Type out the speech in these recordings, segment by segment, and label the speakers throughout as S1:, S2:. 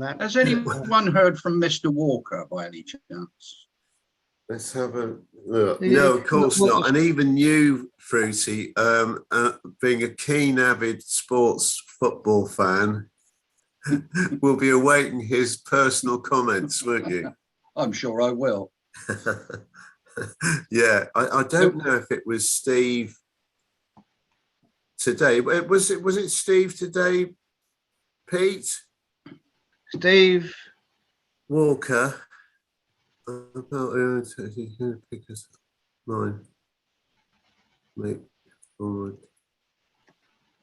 S1: that.
S2: Has anyone heard from Mr. Walker by any chance?
S3: Let's have a look.
S1: Yeah,
S3: No, of course
S1: what
S3: not.
S1: was-
S3: And even you, Fruity, being a keen, avid sports football fan, will be awaiting his personal comments, won't you?
S2: I'm sure I will.
S3: Yeah, I don't know if it was Steve today. Was it Steve today, Pete?
S1: Steve.
S3: Walker. About pick us mine. Make forward.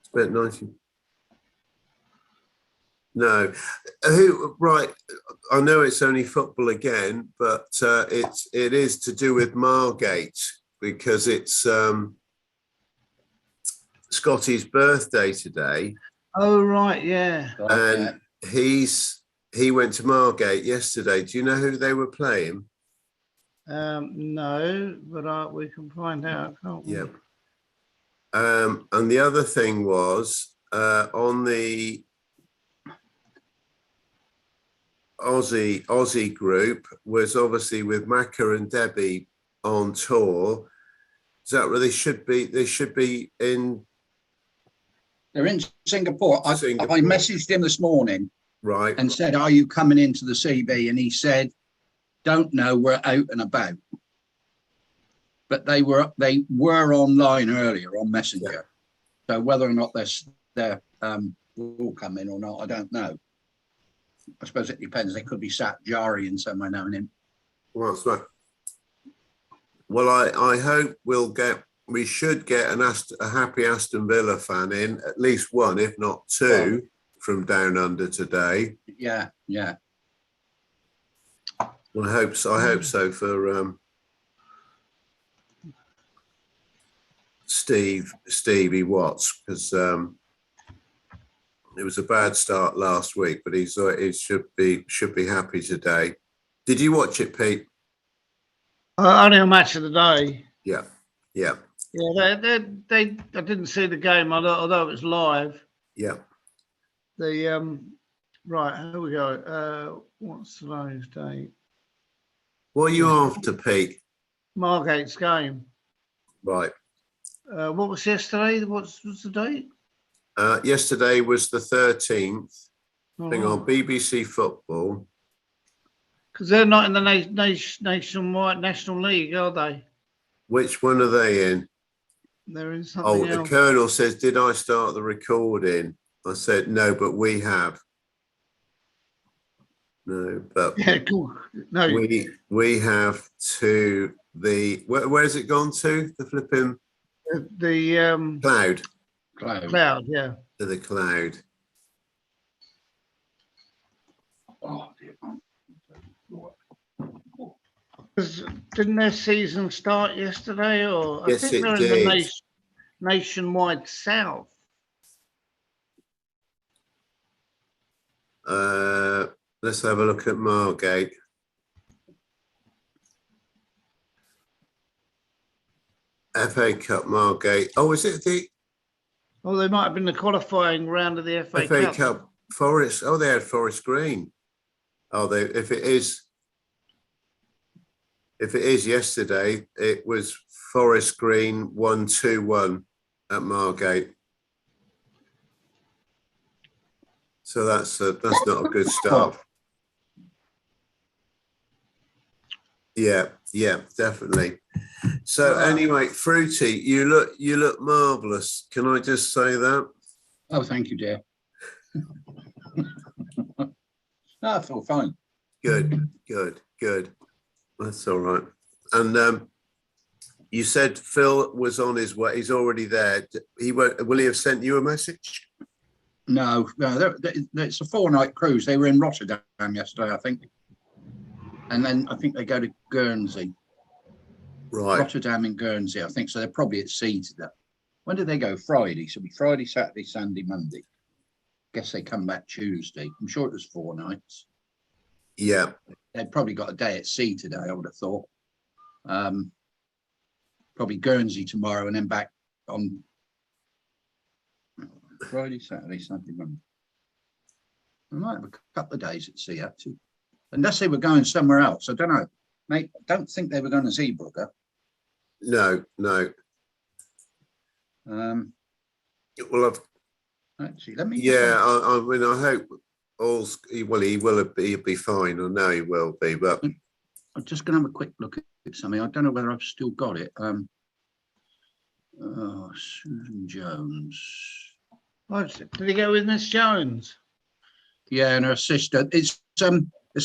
S3: Spent 90. No, who? Right. I know it's only football again, but it is to do with Margate because it's Scotty's birthday today.
S1: Oh right, yeah.
S3: And he went to Margate yesterday. Do you know who they were playing?
S1: No, but we can find out, can't we?
S3: Yep. And the other thing was on the Aussie group was obviously with Macca and Debbie on tour. Is that where they should be? They should be in.
S2: They're in Singapore. I messaged him this morning,
S3: right,
S2: and said, "Are you coming into the CB?" And he said, "Don't know. We're out and about." But they were online earlier on Messenger. Yeah. So whether or not they're will come in or not, I don't know. I suppose it depends. They could be sat jarring somewhere now and then.
S3: Well, that's right. Well, I hope we should get a happy Aston Villa fan in, at least one, if not two, from down under today.
S2: Yeah.
S3: Well, I hope so for Stevie Watts, because it was a bad start last week, but he should be happy today. Did you watch it, Pete?
S1: Only a match of the day.
S3: Yeah.
S1: Yeah, I didn't see the game, although it was live.
S3: Yeah.
S1: Right, here we go. What's today's date?
S3: What are you after, Pete?
S1: Margate's game.
S3: Right.
S1: What was yesterday? What's the date?
S3: Yesterday was the 13th. Thing on BBC Football.
S1: Because they're not in the nationwide National League, are they?
S3: Which one are they in?
S1: They're in something else.
S3: The Colonel says, "Did I start the recording?" I said, "No, but we have." No, but
S1: yeah, cool. No,
S3: we have to the where's it gone to? The flipping
S1: the cloud, yeah.
S3: To the cloud.
S2: Oh dear.
S1: Didn't their season start yesterday? Or
S3: Yes,
S1: I think they're
S3: did.
S1: in the nationwide south.
S3: Let's have a look at Margate. FA Cup Margate. Oh, is it the?
S1: Oh, they might have been the qualifying round of the FA
S3: Cup. Forest. Oh, they had Forest Green. Oh, if it is yesterday, it was Forest Green 1-2-1 at Margate. So that's not a good start. Yeah, definitely. So anyway, Fruity, you look marvellous. Can I just say that?
S2: Oh, thank you, dear. No, I feel fine.
S3: Good. That's all right. And you said Phil was on his way. He's already there. Will he have sent you a message?
S2: No. It's a 4-night cruise. They were in Rotterdam yesterday, I think. And then I think they go to Guernsey.
S3: Right.
S2: Rotterdam and Guernsey, I think. So they're probably at sea today. When did they go? Friday. So it'll be Friday, Saturday, Sunday, Monday. Guess they come back Tuesday. I'm sure it was 4 nights.
S3: Yeah.
S2: They've probably got a day at sea today, I would have thought. Probably Guernsey tomorrow and then back on Friday, Saturday, Sunday, Monday. I might have a couple of days at sea actually, unless they were going somewhere else. I don't know. Mate, I don't think they were going to Zeebrugge.
S3: No. Well,
S2: Actually, let me.
S3: yeah. I mean, I hope all's well. He'll be fine. I know he will be. But
S2: I'm just going to have a quick look at something. I don't know whether I've still got it. Susan Jones.
S1: What, did he go with Miss Jones?
S2: Yeah, and her sister. It's a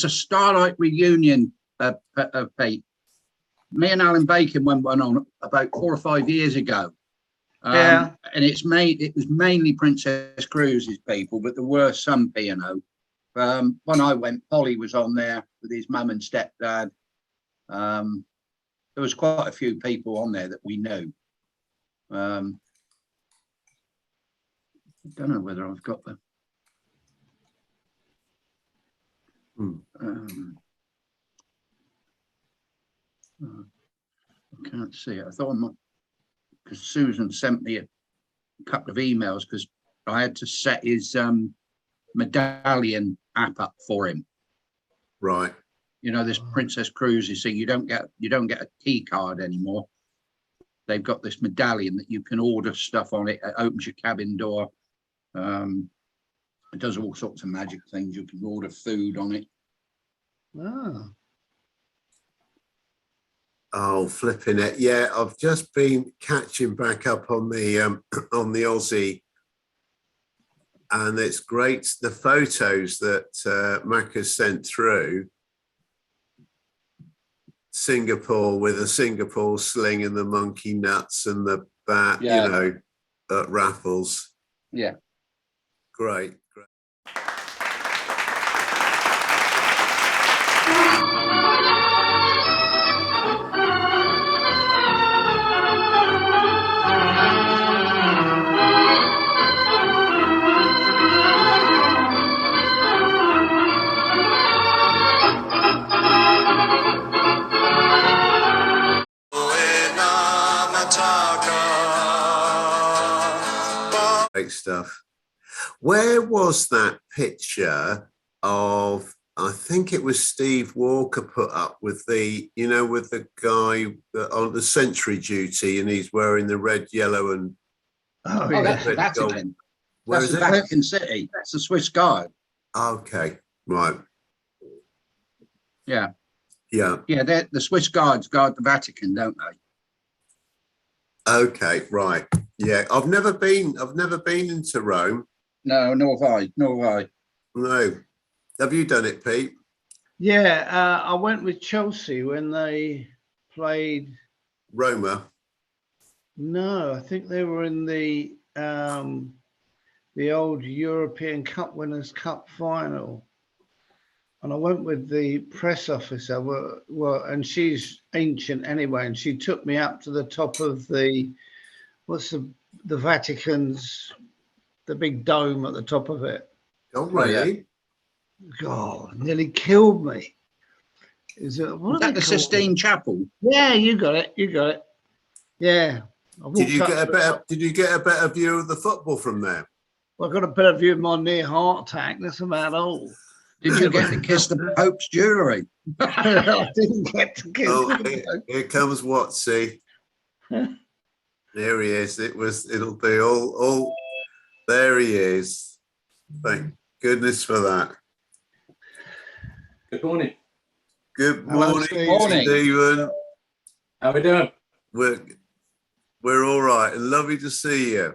S2: Starlight reunion. Pete. Me and Alan Bacon went one on about 4 or 5 years ago.
S1: Yeah.
S2: And it was mainly Princess Cruises people, but there were some P&O. When I went, Polly was on there with his mum and stepdad. There was quite a few people on there that we knew. I don't know whether I've got them. I can't see it. I thought I might, because Susan sent me a couple of emails because I had to set his medallion app up for him.
S3: right.
S2: You know, this Princess Cruises thing, you don't get a key card anymore. They've got this medallion that you can order stuff on it. It opens your cabin door. It does all sorts of magic things. You can order food on it.
S1: Oh.
S3: Oh, flipping it. Yeah, I've just been catching back up on the on the Aussie, and it's great the photos that Mac has sent through. Singapore with a Singapore sling and the monkey nuts and the bat,
S2: Yeah.
S3: you know, at raffles.
S2: Yeah.
S3: Great. Great stuff. Where was that picture of, I think it was Steve Walker put up with the, you know, with the guy on the sentry duty and he's wearing the red, yellow and
S1: Oh,
S2: Oh, that's
S1: yeah.
S2: the Vatican.
S3: where
S2: That's
S3: is
S2: the
S3: it?
S2: Vatican City. That's the Swiss Guard.
S3: Okay, right.
S2: Yeah.
S3: Yeah.
S2: Yeah, the Swiss Guards guard the Vatican, don't they?
S3: Okay, right. Yeah. I've never been into Rome.
S2: No, nor have I. Nor have I.
S3: No. Have you done it, Pete?
S1: Yeah, I went with Chelsea when they played.
S3: Roma.
S1: No, I think they were in the old European Cup Winners' Cup final, and I went with the press officer. Well, and she's ancient anyway, and she took me up to the top of the the Vatican's, the big dome at the top of it.
S3: Oh, really?
S1: God, nearly killed me. Is it what
S2: Is that the Sistine Chapel?
S1: Yeah, you got it. Yeah.
S3: Did you get a better view of the football from there?
S1: Well, I got a better view of my near heart attack. That's about all.
S2: Did you get to kiss the Pope's jewellery?
S1: I didn't get to kiss
S3: Oh,
S1: the
S3: here comes Watsy. There he is. It'll be all. There he is. Thank goodness for that.
S4: Good morning.
S3: Good
S1: Hello,
S3: morning,
S1: Steve.
S3: Stephen.
S4: How are we doing?
S3: We're all right, and lovely to see you.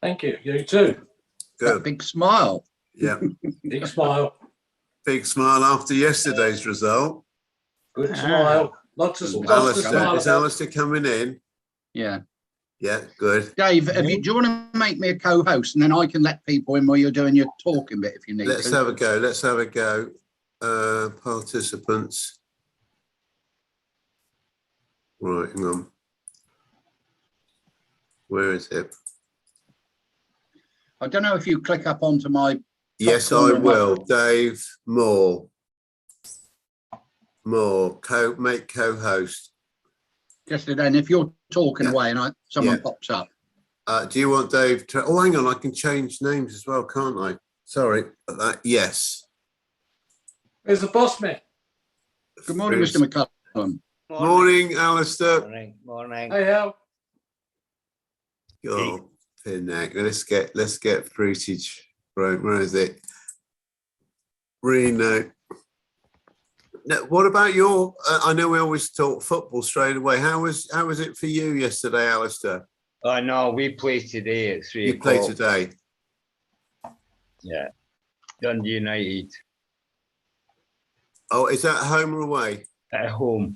S4: Thank you. You too.
S2: That
S3: Good.
S2: big smile.
S3: Yeah.
S4: Big smile.
S3: Big smile after yesterday's result.
S4: Good smile. Lots of
S3: Alistair,
S4: smiles.
S3: is Alistair coming in?
S2: Yeah.
S3: Yeah, good.
S2: Dave, do you want to make me a co-host and then I can let people in while you're doing your talking bit if you need
S3: Let's
S2: to?
S3: have a go. Participants. Right, hang on. Where is it?
S2: I don't know if you click up onto my...
S3: Yes, I
S2: corner.
S3: will. Dave Moore. Make co-host.
S2: Just then, if you're talking
S3: Yeah.
S2: away and someone
S3: Yeah.
S2: pops up.
S3: Do you want Dave to? Oh, hang on. I can change names as well, can't I? Sorry, yes.
S4: Where's the boss man?
S2: Good morning,
S3: Bruce.
S2: Mr. McCullum.
S3: Morning, Alistair.
S1: Morning.
S4: Hey, Al.
S3: Oh, Pinnack. Let's get fruitage. Right, where is it? Reno. Now, what about your? I know we always talk football straight away. How was it for you yesterday, Alistair?
S5: Oh no, we play today at 3
S3: You
S5: o'clock.
S3: played today.
S5: Yeah, Dundee United
S3: Oh, is that home or away?
S5: at home.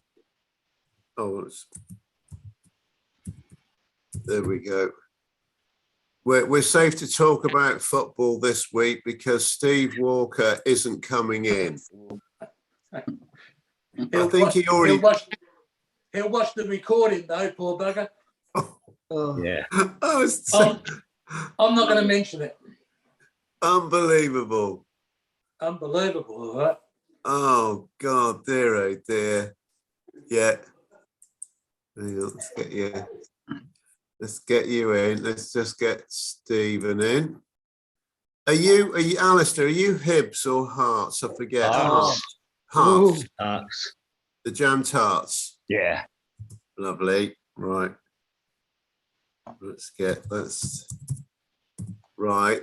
S3: Oh, there we go. We're safe to talk about football this week because Steve Walker isn't coming in. I think he already.
S4: He'll watch the recording though, poor bugger.
S5: Yeah,
S3: Oh, it's so
S4: I'm not going to mention it.
S3: unbelievable.
S4: Unbelievable, all right?
S3: Oh God, dear, oh dear. Yeah. Hang on, let's get you in. Let's just get Stephen in. Are you Alistair, are you Hibs or Hearts? I forget.
S5: Hearts.
S3: Hearts.
S5: Hearts.
S3: The jam tarts.
S5: Yeah.
S3: Lovely. Right.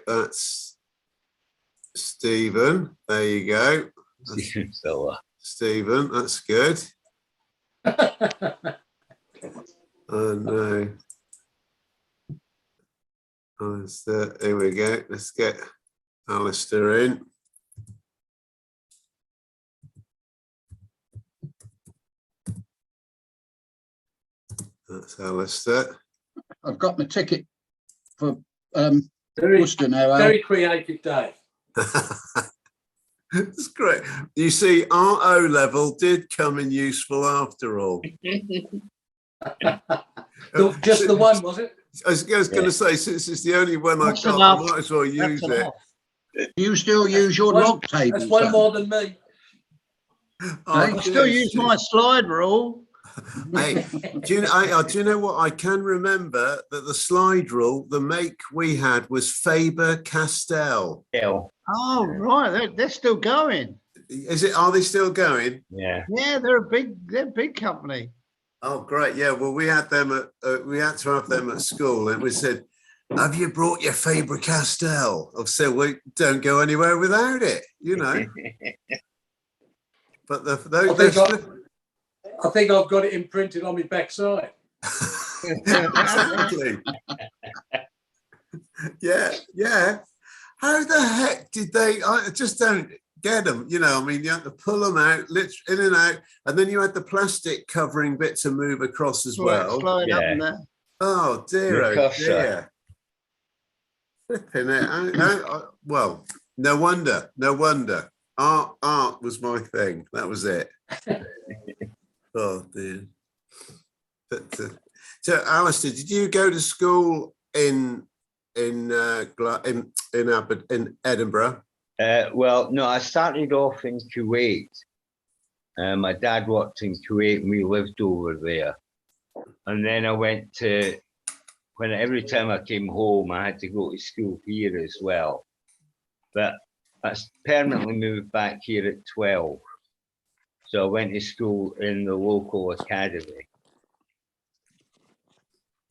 S3: That's Stephen. There you go.
S5: So,
S3: Stephen, that's good. Oh no. Alistair, here we go. Let's get Alistair in. That's Alistair.
S2: I've got my ticket for
S4: Very,
S2: Worcester now, Al.
S4: very creative day.
S3: It's great. You see, our O level did come in useful after all.
S4: Just the one, was it?
S3: I was going to say, since it's the only one
S1: That's
S3: I got,
S1: enough.
S3: I might as well use
S1: That's
S3: it.
S1: enough.
S2: You still use your
S4: One-
S2: log tables?
S4: That's one
S2: Al?
S4: more than me.
S3: Oh,
S2: Hey,
S1: I still
S3: dear,
S1: use
S3: Steve.
S1: my slide rule.
S3: Hey, do you know what? I can remember that the slide rule, the make we had was Faber-Castell.
S5: hell,
S1: Oh, right. They're still going.
S3: Is it? Are they still going?
S5: yeah.
S1: Yeah, they're a big company.
S3: Oh, great! Yeah. Well, we had them at we had to have them at school, and we said, "Have you brought your Faber-Castell?" I said, "We don't go anywhere without it," you know. But
S4: I think I've got it imprinted on my backside.
S3: exactly. Yeah. How the heck did they? I just don't get them. You know, I mean, you had to pull them out, literally in and out, and then you had the plastic covering bit to move across as well.
S1: Slide up
S5: Yeah.
S1: and down.
S3: Oh dear, oh
S5: Ricochet.
S3: dear. Flipping it. Well, no wonder. Art was my thing. That was it. Oh dear. But, so, Alistair, did you go to school in Edinburgh?
S5: Well, no, I started off in Kuwait. My dad worked in Kuwait and we lived over there. And then I went to, every time I came home, I had to go to school here as well. But I permanently moved back here at 12. So I went to school in the local academy.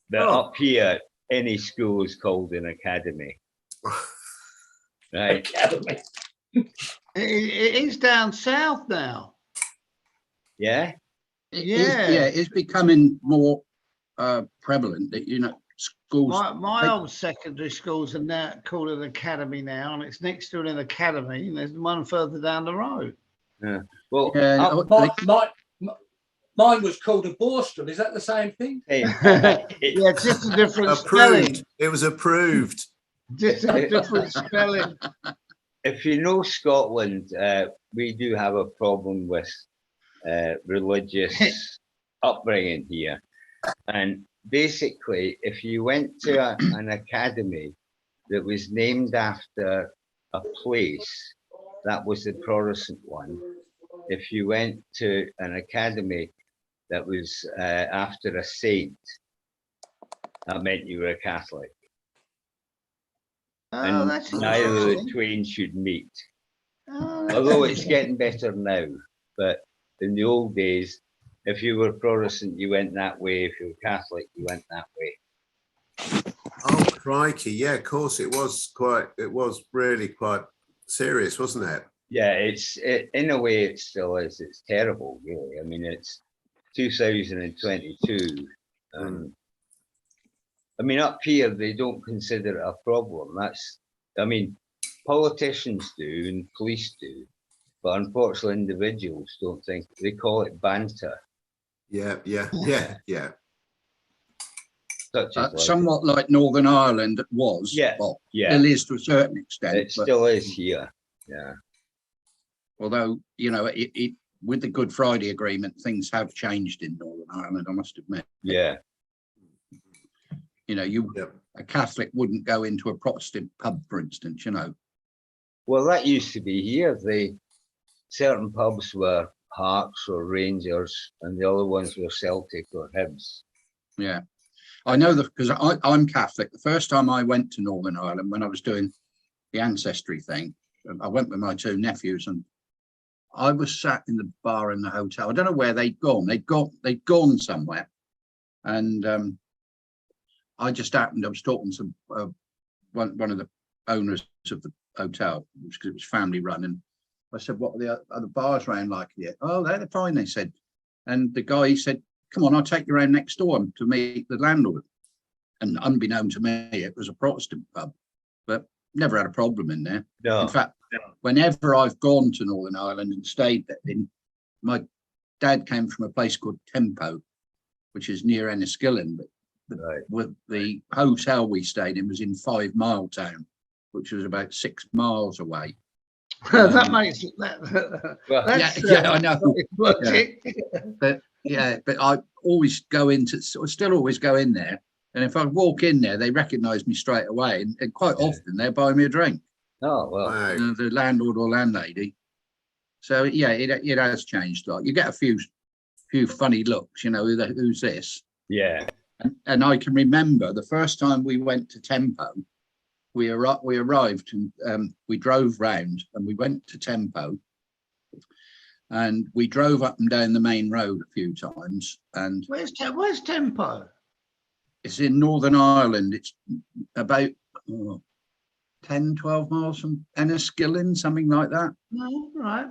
S5: But up here, any school is called an academy. Right.
S4: Academy.
S1: It is down south now.
S5: Yeah.
S2: It's becoming more prevalent that, you know, schools.
S1: My old secondary schools are now called an academy now, and it's next to an academy, and there's one further down the road.
S5: Yeah. Well,
S4: Mine was called a Borstal. Is that the same thing?
S1: Yeah, just a different spelling.
S3: Approved. It was approved.
S1: Just a different spelling.
S5: if you know Scotland, we do have a problem with religious upbringing here. And basically, if you went to an academy that was named after a place, that was the Protestant one. If you went to an academy that was after a saint, that meant you were a Catholic.
S1: Oh,
S5: and
S1: that's
S5: neither of the
S1: interesting.
S5: twain should meet.
S1: Oh, that's
S5: Although it's
S1: interesting.
S5: getting better now, but in the old days, if you were Protestant, you went that way. If you were Catholic, you went that way.
S3: Oh, crikey. Yeah, of course. It was really quite serious, wasn't it?
S5: Yeah, in a way, it still is. It's terrible, really. I mean, it's 2022, and I mean, up here they don't consider it a problem. I mean, politicians do and police do, but unfortunately, individuals don't think. They call it banter,
S3: Yeah.
S5: such as like,
S2: Somewhat like Northern Ireland was.
S5: Yeah,
S2: Well,
S5: yeah.
S2: still is to a certain extent.
S5: It
S2: but
S5: still is here. Yeah,
S2: although, you know, it with the Good Friday Agreement, things have changed in Northern Ireland, I must admit.
S5: yeah.
S2: You know,
S3: Yep.
S2: a Catholic wouldn't go into a Protestant pub, for instance, you know.
S5: Well, that used to be here. Certain pubs were Hearts or Rangers, and the other ones were Celtic or Hibs.
S2: Yeah. I know that because I'm Catholic. The first time I went to Northern Ireland, when I was doing the ancestry thing, I went with my two nephews, and I was sat in the bar in the hotel. I don't know where they'd gone. They'd gone somewhere, and I just happened. I was talking to one of the owners of the hotel, because it was family run, and I said, "What are the other bars around like here?" "Oh, they're fine," they said. And the guy said, "Come on, I'll take you around next door to meet the landlord." And unbeknown to me, it was a Protestant pub, but never had a problem in there.
S5: No,
S2: In fact, whenever I've gone to Northern Ireland and stayed there, my dad came from a place called Tempo, which is near Enniskillen, but
S5: right.
S2: with the hotel we stayed in was in 5 Mile Town, which was about 6 miles away.
S1: That makes that.
S5: Well,
S1: That's,
S2: yeah, I know.
S1: logic.
S2: But I always go into, still always go in there. And if I walk in there, they recognize me straight away. And quite often they're buying me a drink,
S5: Oh, well,
S3: Wow.
S2: the landlord or landlady. So yeah, it has changed. Like, you get a few funny looks, you know, who's this?
S5: yeah.
S2: And I can remember the first time we went to Tempo, we arrived and we drove round and we went to Tempo, and we drove up and down the main road a few times. And
S1: Where's Tempo?
S2: it's in Northern Ireland. It's about 10, 12 miles from Enniskillen, something like that.
S1: No, right.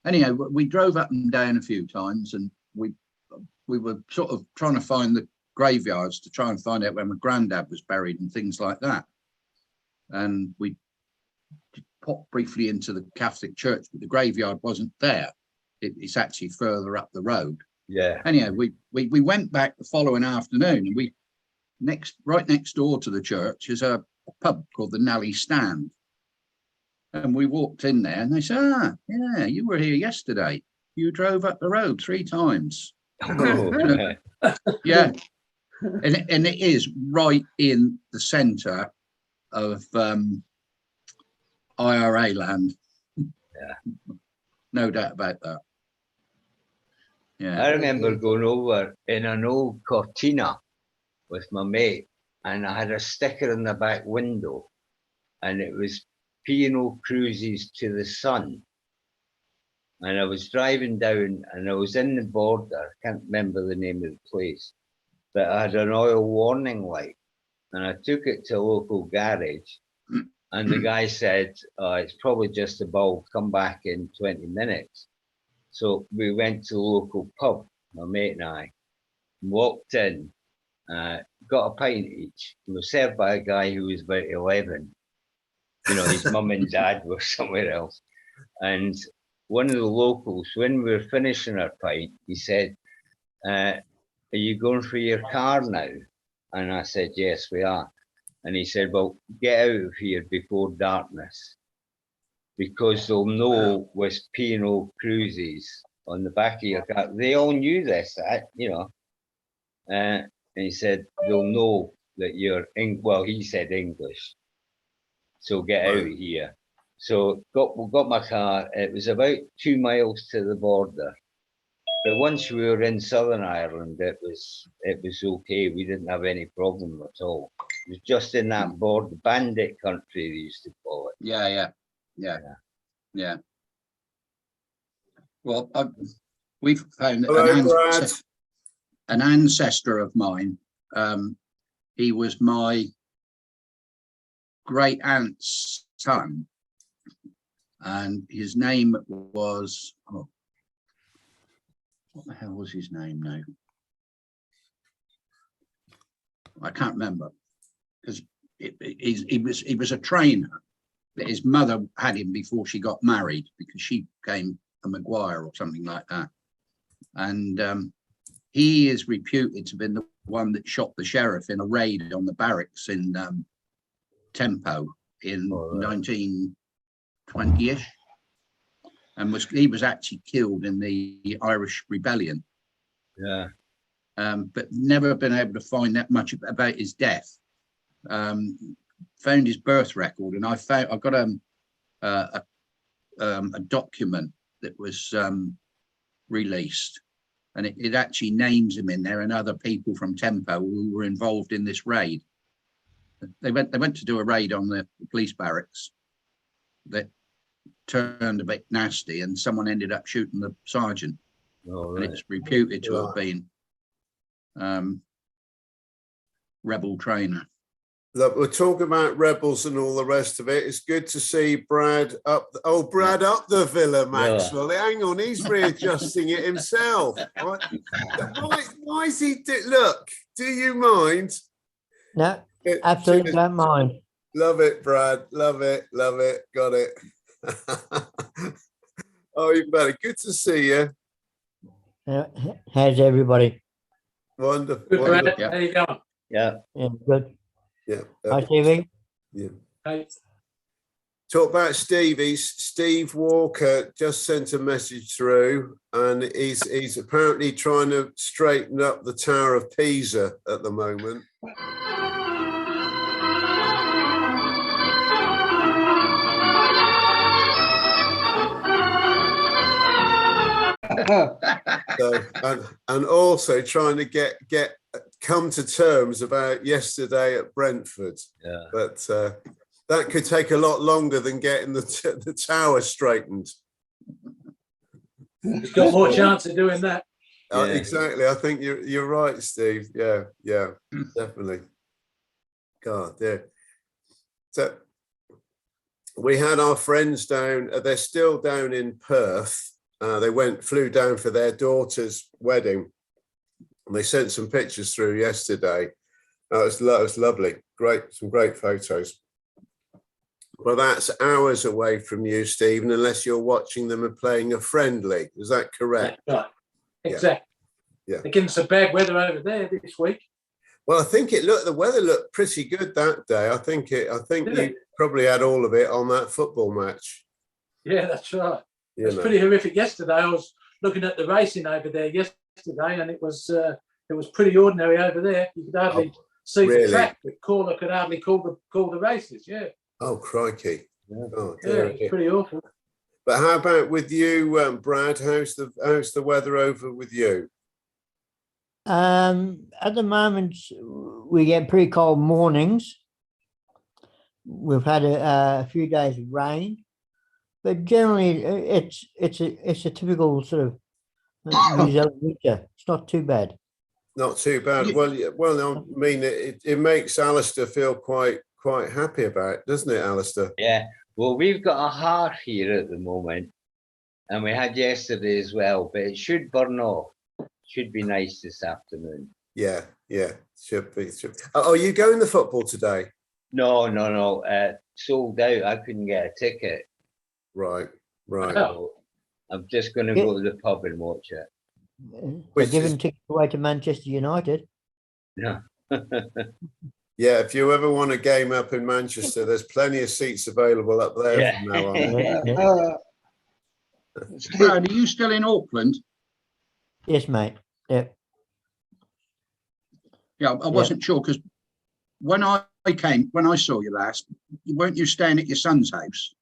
S2: Anyhow, we drove up and down a few times, and we were sort of trying to find the graveyards to try and find out where my granddad was buried and things like that. And we popped briefly into the Catholic church, but the graveyard wasn't there. It's actually further up the road.
S5: Yeah.
S2: Anyhow, we went back the following afternoon, and right next door to the church is a pub called the Nally Stand. And we walked in there, and they said, yeah, you were here yesterday. You drove up the road 3 times.
S5: Oh, right.
S2: Yeah. And it is right in the centre of IRA land.
S5: Yeah.
S2: No doubt about that. Yeah.
S5: I remember going over in an old Cortina with my mate, and I had a sticker in the back window, and it was P&O Cruises to the Sun. And I was driving down, and I was in the border. I can't remember the name of the place, but I had an oil warning light, and I took it to a local garage, and the guy said, "It's probably just a bulb. Come back in 20 minutes." So we went to the local pub, my mate and I, walked in, got a pint each, and was served by a guy who was about 11. You know, his mum and dad were somewhere else. And one of the locals, when we were finishing our pint, he said, "Are you going for your car now?" And I said, "Yes, we are." And he said, "Well, get out of here before darkness, because they'll know with P&O Cruises on the back of your car." They all knew this, you know. And he said, "They'll know that you're well, he said English. So get out of here." So got my car. It was about 2 miles to the border. But once we were in Southern Ireland, it was okay. We didn't have any problem at all. It was just in that border bandit country, they used to call it.
S2: Yeah. Well, we've found
S3: Hello,
S2: an ancestor of mine. He was my great aunt's son, and his name was, oh, what the hell was his name now? I can't remember, because he was a trainer, but his mother had him before she got married, because she became a Maguire or something like that. And he is reputed to have been the one that shot the sheriff in a raid on the barracks in Tempo in 1920-ish, and he was actually killed in the Irish Rebellion.
S5: Yeah.
S2: But never been able to find that much about his death. Found his birth record, and I got a document that was released, and it actually names him in there and other people from Tempo who were involved in this raid. They went to do a raid on the police barracks that turned a bit nasty, and someone ended up shooting the sergeant.
S5: Right.
S2: And it's reputed to have been rebel trainer.
S3: Look, we're talking about rebels and all the rest of it. It's good to see Brad up. Brad up the villa, Maxwell. Yeah. Hang on, he's readjusting it himself. Why is he? Look, do you mind?
S6: No, absolutely don't mind.
S3: Love it, Brad. Love it. Love it. Got it. Oh, you better. Good to see you.
S6: How's everybody?
S3: Wonderful.
S4: Good, Brad.
S3: Wonderful.
S4: How you going?
S6: Yeah, good.
S3: Yeah.
S6: Hi, Stevie.
S3: Yeah.
S4: Hey.
S3: Talk about Steve Walker just sent a message through, and he's apparently trying to straighten up the Tower of Pisa at the moment. So, and also trying to come to terms about yesterday at Brentford.
S5: Yeah.
S3: But that could take a lot longer than getting the tower straightened.
S4: He's got more chance of doing that.
S5: Yeah.
S3: Exactly. I think you're right, Steve. Yeah, definitely. God, yeah. So we had our friends down. They're still down in Perth. They flew down for their daughter's wedding. And they sent some pictures through yesterday. It was lovely. Some great photos. Well, that's hours away from you, Stephen, unless you're watching them and playing a friendly. Is that correct?
S4: That's right. Exactly.
S3: Yeah.
S4: They're getting some bad weather over there this week.
S3: Well, I think the weather looked pretty good that day. I think you probably had all of it on that football match.
S4: Yeah, that's right. It was pretty horrific yesterday. I was looking at the racing over there yesterday, and it was pretty ordinary over there. You could hardly see the track. The caller could hardly call the races. Yeah.
S3: Oh, crikey! Oh,
S4: yeah, it's pretty awful.
S3: But how about with you, Brad? How's the weather over with you?
S6: At the moment, we get pretty cold mornings. We've had a few days of rain, but generally it's a typical sort of New Zealand winter. It's not too bad.
S3: Not too bad. Well, I mean, it makes Alistair feel quite happy about it, doesn't it, Alistair?
S5: Yeah. Well, we've got a heart here at the moment, and we had yesterday as well, but it should burn off. Should be nice this afternoon.
S3: Yeah. Should be. Are you going to football today?
S5: No. Sold out. I couldn't get a ticket.
S3: Right.
S5: So I'm just going to go to the pub and watch it.
S6: They're giving tickets away to Manchester United.
S5: Yeah.
S3: Yeah, if you ever want a game up in Manchester, there's plenty of seats available up there from now on.
S2: Brad, are you still in Auckland?
S6: Yes, mate. Yeah.
S2: Yeah, I wasn't sure, because when I saw you last, weren't you staying at your son's house?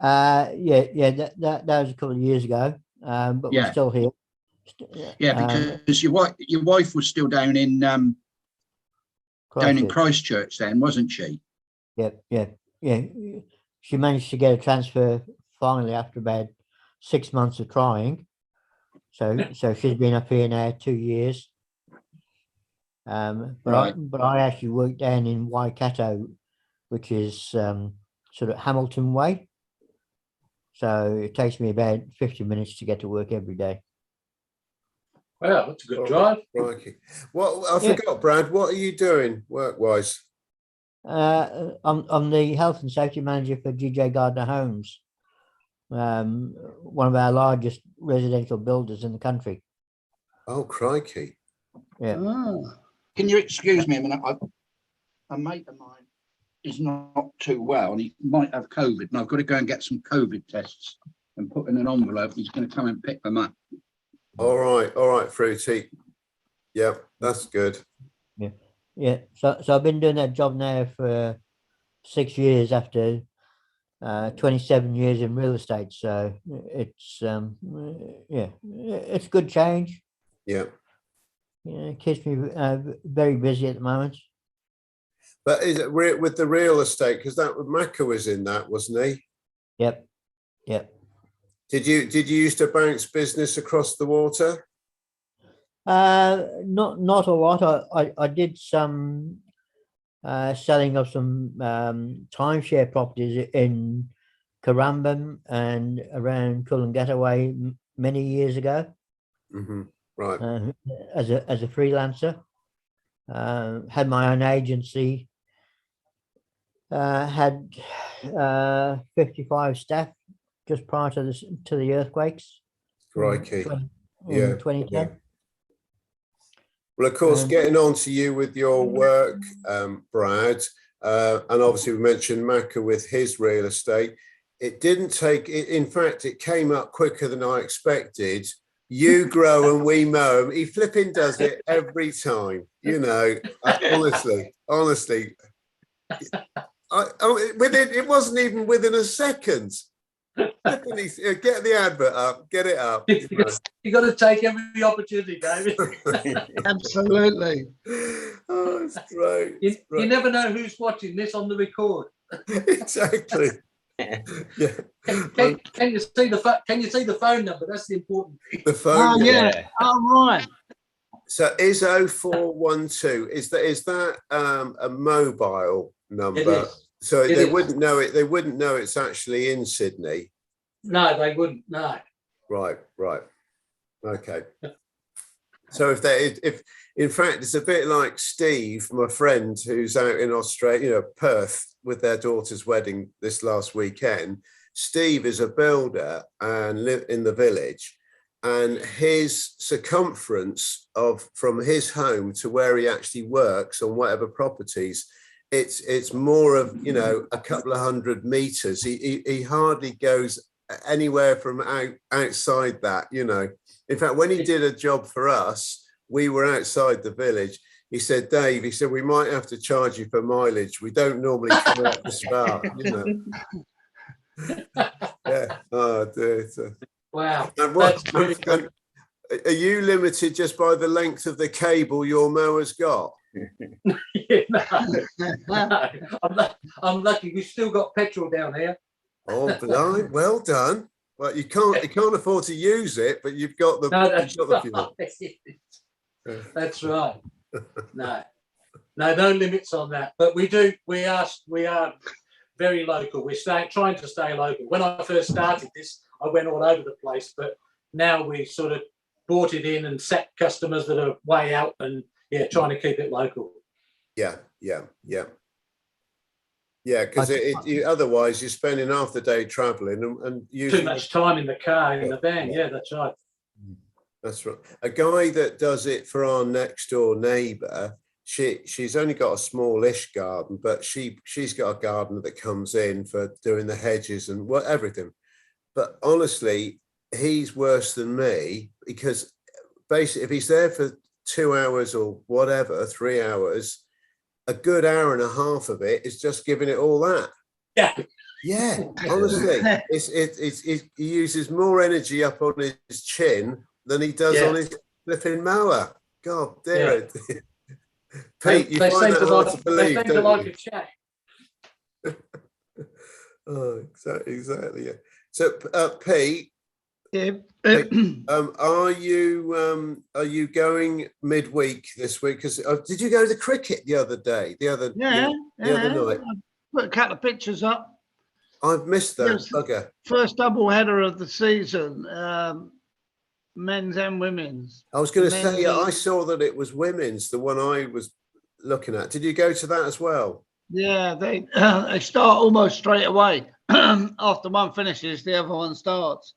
S6: Yeah. That was a couple of years ago, but we're still here.
S2: Yeah, because your wife was still down in down in Christchurch then, wasn't she?
S6: Yep, yeah, yeah. She managed to get a transfer finally after about 6 months of trying. So she's been up here now 2 years. But
S2: Right.
S6: I actually work down in Waikato, which is sort of Hamilton way. So it takes me about 50 minutes to get to work every day.
S4: Well, that's a good drive.
S3: Crikey. Well, I forgot, Brad, what are you doing work-wise?
S6: I'm the health and safety manager for GJ Gardner Homes, one of our largest residential builders in the country.
S3: Oh, crikey.
S6: Yeah.
S2: Can you excuse me a minute? A mate of mine is not too well and he might have COVID, and I've got to go and get some COVID tests and put in an envelope. He's going to come and pick them up.
S3: All right, Fruity. Yeah, that's good.
S6: Yeah. So I've been doing that job now for 6 years after 27 years in real estate. So it's it's good change.
S3: Yeah.
S6: It keeps me very busy at the moment.
S3: But is it with the real estate? Because that Macca was in that, wasn't he?
S6: Yep.
S3: Did you used to bounce business across the water?
S6: Not a lot. I did some selling of some timeshare properties in Currumbin and around Coolangatta Way many years ago.
S3: Mm-hmm. Right.
S6: As a freelancer, had my own agency. Had 55 staff just prior to the earthquakes.
S3: Crikey.
S6: In 2010.
S3: Yeah. Well, of course, getting on to you with your work, Brad, and obviously we mentioned Macca with his real estate. It didn't take, in fact, it came up quicker than I expected. You grow and we mow. He flipping does it every time, you know, honestly. It wasn't even within a second. Get the advert up, get it up.
S4: You got to take every opportunity, David.
S1: Absolutely.
S3: Oh, it's great.
S4: You never know who's watching this on the record.
S3: Exactly. Yeah.
S4: Can you see the phone number? That's the important thing.
S3: The phone.
S1: Oh, yeah. Oh, right.
S3: So is 0412, is that a mobile number?
S4: It is.
S3: So they wouldn't know it. They wouldn't know it's actually in Sydney.
S4: No, they wouldn't. No.
S3: Right. Okay. So if in fact it's a bit like Steve, my friend who's out in Australia, Perth, with their daughter's wedding this last weekend. Steve is a builder and live in the village, and his circumference from his home to where he actually works on whatever properties, it's more of a couple of 100 meters. He hardly goes anywhere from outside that. In fact, when he did a job for us, we were outside the village. He said, Dave, we might have to charge you for mileage. We don't normally come out the spark, Yeah. Oh, dear.
S4: Wow.
S3: And are you limited just by the length of the cable your mower's got?
S4: No. I'm lucky. We've still got petrol down here.
S3: Oh, blind. Well done. Well, you can't afford to use it, but you've got the, fuel.
S4: That's right. No limits on that. But we are very local. We're trying to stay local. When I first started this, I went all over the place, but now we sort of brought it in and set customers that are way out and trying to keep it local. Yeah.
S3: Because otherwise you're spending half the day traveling and using
S4: too much time in the car, in the van. Yeah, that's right.
S3: That's right. A guy that does it for our next door neighbour, she's only got a smallish garden, but she's got a gardener that comes in for doing the hedges and everything. But honestly, he's worse than me, because basically if he's there for 2 hours or whatever, 3 hours, a good hour and a half of it is just giving it all that. Yeah, honestly, he uses more energy up on his chin than he does on his flipping mower. God, dear. Pete, you
S4: They
S3: find
S4: seem
S3: that
S4: to
S3: hard
S4: like,
S3: to believe,
S4: they seem to
S3: don't
S4: like
S3: you?
S4: a chat.
S3: Oh, exactly. Yeah. So, Pete,
S1: Yeah.
S3: are you going midweek this week? Because did you go to the cricket the other day? The other
S1: Yeah,
S3: the other night.
S1: I put a couple of pictures up.
S3: I've missed that.
S1: Yes.
S3: Bugger.
S1: First double header of the season, men's and women's.
S3: I was going to
S1: The
S3: say, I
S1: men's,
S3: saw that it was women's, the one I was looking at. Did you go to that as well?
S1: yeah, they start almost straight away. After one finishes, the other one starts.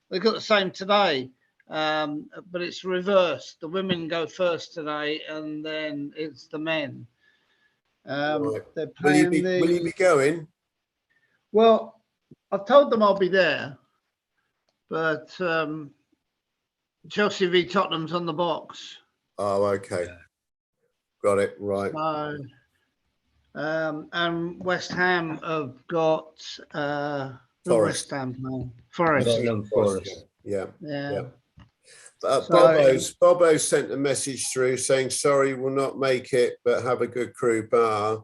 S1: They've got the same today, but it's reversed. The women go first today, and then it's the men.
S3: Right.
S1: They're
S3: Will you
S1: playing
S3: be going?
S1: Well, I've told them I'll be there, but Chelsea v Tottenham's on the box.
S3: Oh, okay. Got it. Right.
S1: So, and West Ham have got
S3: Forest.
S1: West Ham now. Forest.
S5: Tottenham Forest.
S3: Yeah.
S1: Yeah.
S3: So, Bobo sent a message through saying, sorry, will not make it, but have a good crew bar.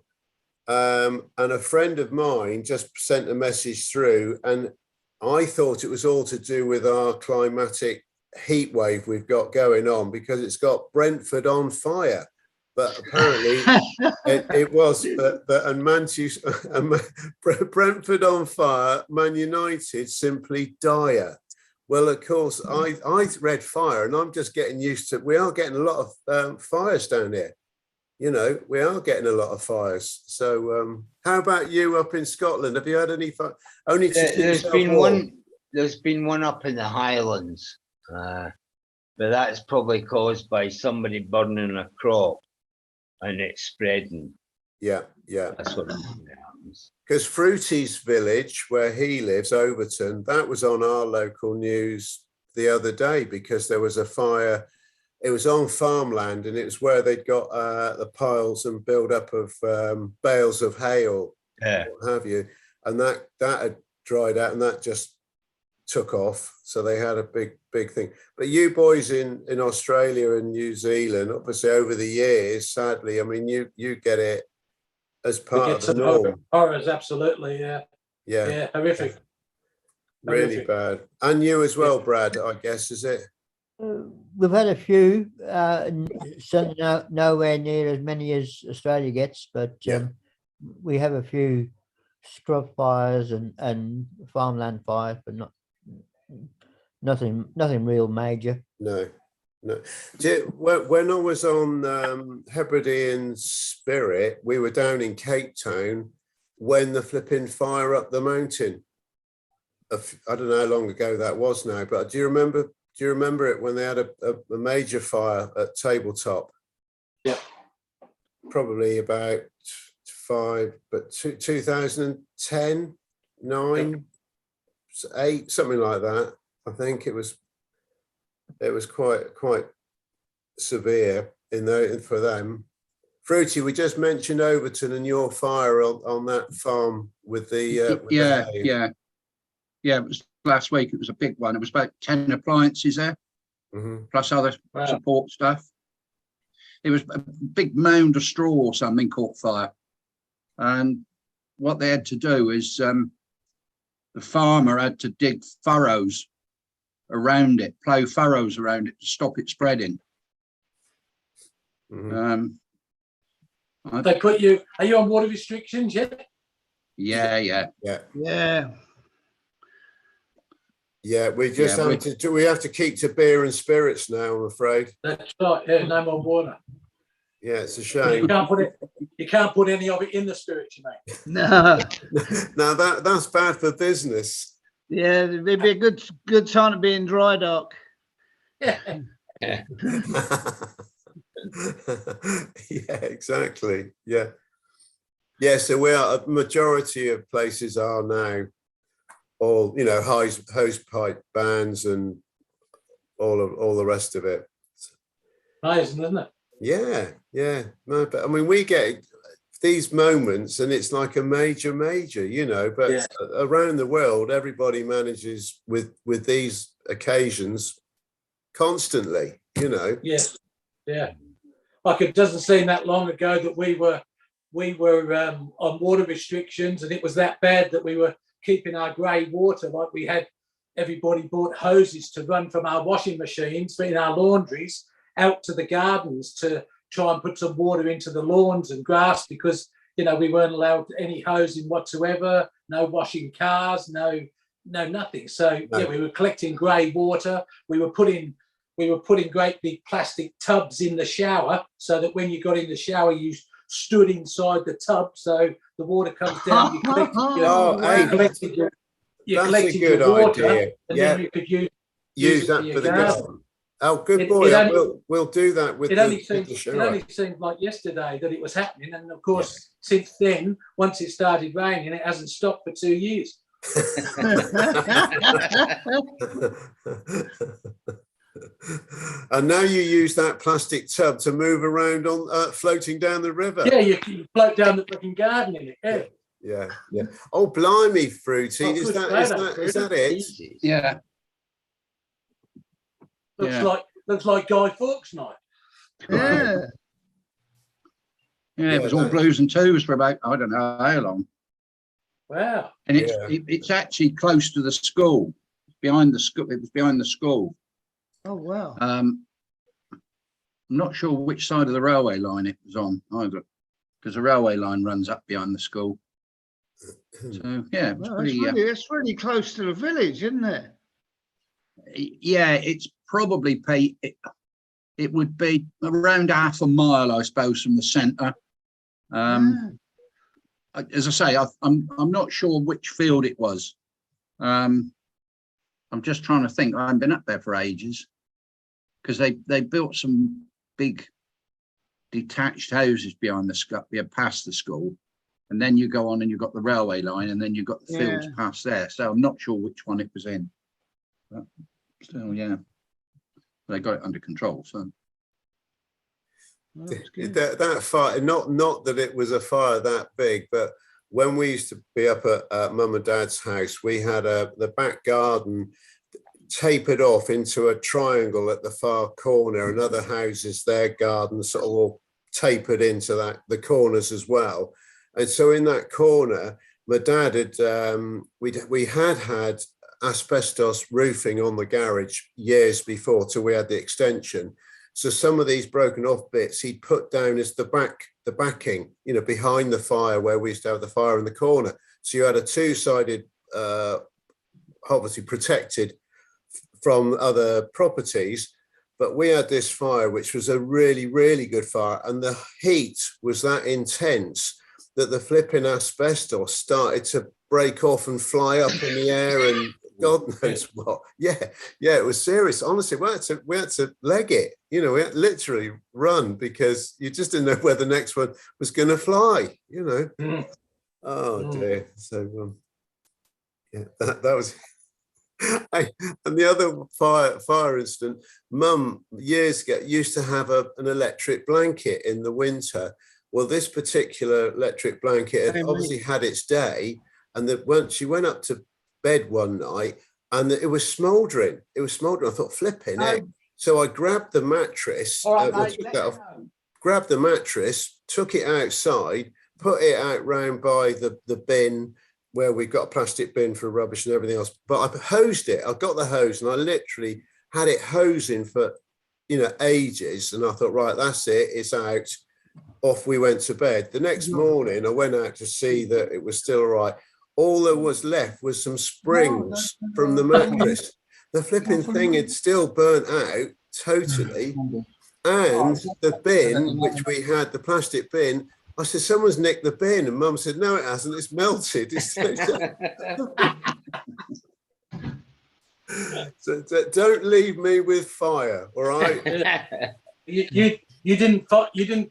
S3: And a friend of mine just sent a message through, and I thought it was all to do with our climatic heat wave we've got going on, because it's got Brentford on fire. But apparently it was, and Brentford on fire, Man United simply dire. Well, of course, I read fire, and I'm just getting used to, we are getting a lot of fires down here. You know, we are getting a lot of fires. So how about you up in Scotland? Have you had any fire? Only
S5: There's been one up in the Highlands, but that's probably caused by somebody burning a crop and it's spreading.
S3: Yeah.
S5: That's what happens.
S3: Because Fruity's village, where he lives, Overton, that was on our local news the other day, because there was a fire. It was on farmland, and it was where they'd got the piles and build up of bales of hay or what have you. And that had dried out, and that just took off. So they had a big thing. But you boys in Australia and New Zealand, obviously over the years, sadly, I mean, you get it as part of the norm.
S4: Horrors, absolutely,
S3: Yeah,
S4: horrific.
S3: Really bad. And you as well, Brad, I guess, is it?
S6: We've had a few, certainly nowhere near as many as Australia gets, but we have a few scrub fires and farmland fires, but nothing real major.
S3: No. When I was on Hebridean Spirit, we were down in Cape Town when the flipping fire up the mountain. I don't know how long ago that was now, but do you remember it when they had a major fire at Tabletop?
S4: Yeah.
S3: Probably about 2010, 9, 8, something like that. I think it was quite severe for them. Fruity, we just mentioned Overton and your fire on that farm with the
S2: it was last week. It was a big one. It was about 10 appliances there, plus other support stuff. It was a big mound of straw or something caught fire, and what they had to do is the farmer had to dig furrows around it, plough furrows around it to stop it spreading.
S4: They put you. Are you on water restrictions yet?
S2: Yeah.
S3: We just we have to keep to beer and spirits now, I'm afraid.
S4: That's right. Yeah, no more water.
S3: Yeah, it's a shame.
S4: You can't put any of it in the spirits, you mate.
S1: No.
S3: Now that's bad for business.
S1: Yeah, it'd be a good time to be in dry dock.
S4: Yeah.
S3: Yeah, exactly. Yeah. So we are, a majority of places are now all, hose pipe bans and all the rest of it.
S4: Amazing, isn't it?
S3: Yeah. No, but I mean, we get these moments and it's like a major, but around the world, everybody manages with these occasions constantly,
S4: Yes. Yeah. like it doesn't seem that long ago that we were on water restrictions, and it was that bad that we were keeping our grey water. Like we had everybody bought hoses to run from our washing machines in our laundries out to the gardens to try and put some water into the lawns and grass, because we weren't allowed any hosing whatsoever, no washing cars, no nothing. So yeah, we were collecting grey water. We were putting great big plastic tubs in the shower, so that when you got in the shower, you stood inside the tub, so the water comes down. You collected your water, and then you could use that for the garden.
S3: Oh, good boy! We'll do that with the shower.
S4: It only seemed like yesterday that it was happening, and of course, since then, once it started raining, it hasn't stopped for 2 years.
S3: And now you use that plastic tub to move around on floating down the river.
S4: Yeah, you float down the fucking garden in it.
S3: Yeah. Oh, blimey, Fruity! Is that it?
S2: Yeah.
S4: Looks like Guy Fawkes night.
S6: Yeah.
S2: Yeah, it was all blues and twos for about, I don't know how long.
S4: Wow.
S2: And it's actually close to the school. Behind the school. It was behind the school.
S1: Oh, wow.
S2: I'm not sure which side of the railway line it was on either, because the railway line runs up behind the school. So yeah, it was
S1: it's really close to the village, isn't it?
S2: Yeah, it's probably it would be around half a mile, I suppose, from the centre. As I say, I'm not sure which field it was. I'm just trying to think. I haven't been up there for ages, because they built some big detached houses behind the school, past the school, and then you go on and you've got the railway line, and then you've got the fields past there. So I'm not sure which one it was in. But still, yeah, they got it under control. So
S3: that fire, not that it was a fire that big, but when we used to be up at Mum and Dad's house, we had the back garden tapered off into a triangle at the far corner, and other houses, their gardens sort of all tapered into the corners as well. And so in that corner, my dad had we had asbestos roofing on the garage years before, till we had the extension. So some of these broken off bits he'd put down as the backing, behind the fire, where we used to have the fire in the corner. So you had a two-sided, obviously protected from other properties, but we had this fire, which was a really, really good fire. And the heat was that intense that the flipping asbestos started to break off and fly up in the air, and God knows what. Yeah, it was serious. Honestly, we had to leg it. We had to literally run, because you just didn't know where the next one was going to fly. Oh dear. So that was. And the other fire incident, Mum years ago used to have an electric blanket in the winter. Well, this particular electric blanket had obviously had its day, and when she went up to bed one night, and it was smouldering. I thought, flipping heck. So I grabbed the mattress, grabbed the mattress, took it outside, put it out round by the bin, where we've got a plastic bin for rubbish and everything else. But I hosed it. I got the hose, and I literally had it hosing for, ages. And I thought, right, that's it. It's out. Off we went to bed. The next morning, I went out to see that it was still all right. All there was left was some springs from the mattress. The flipping thing had still burnt out totally. And the bin, which we had, the plastic bin, I said, someone's nicked the bin. And Mum said, no, it hasn't. It's melted. So don't leave me with fire, all right?
S4: You didn't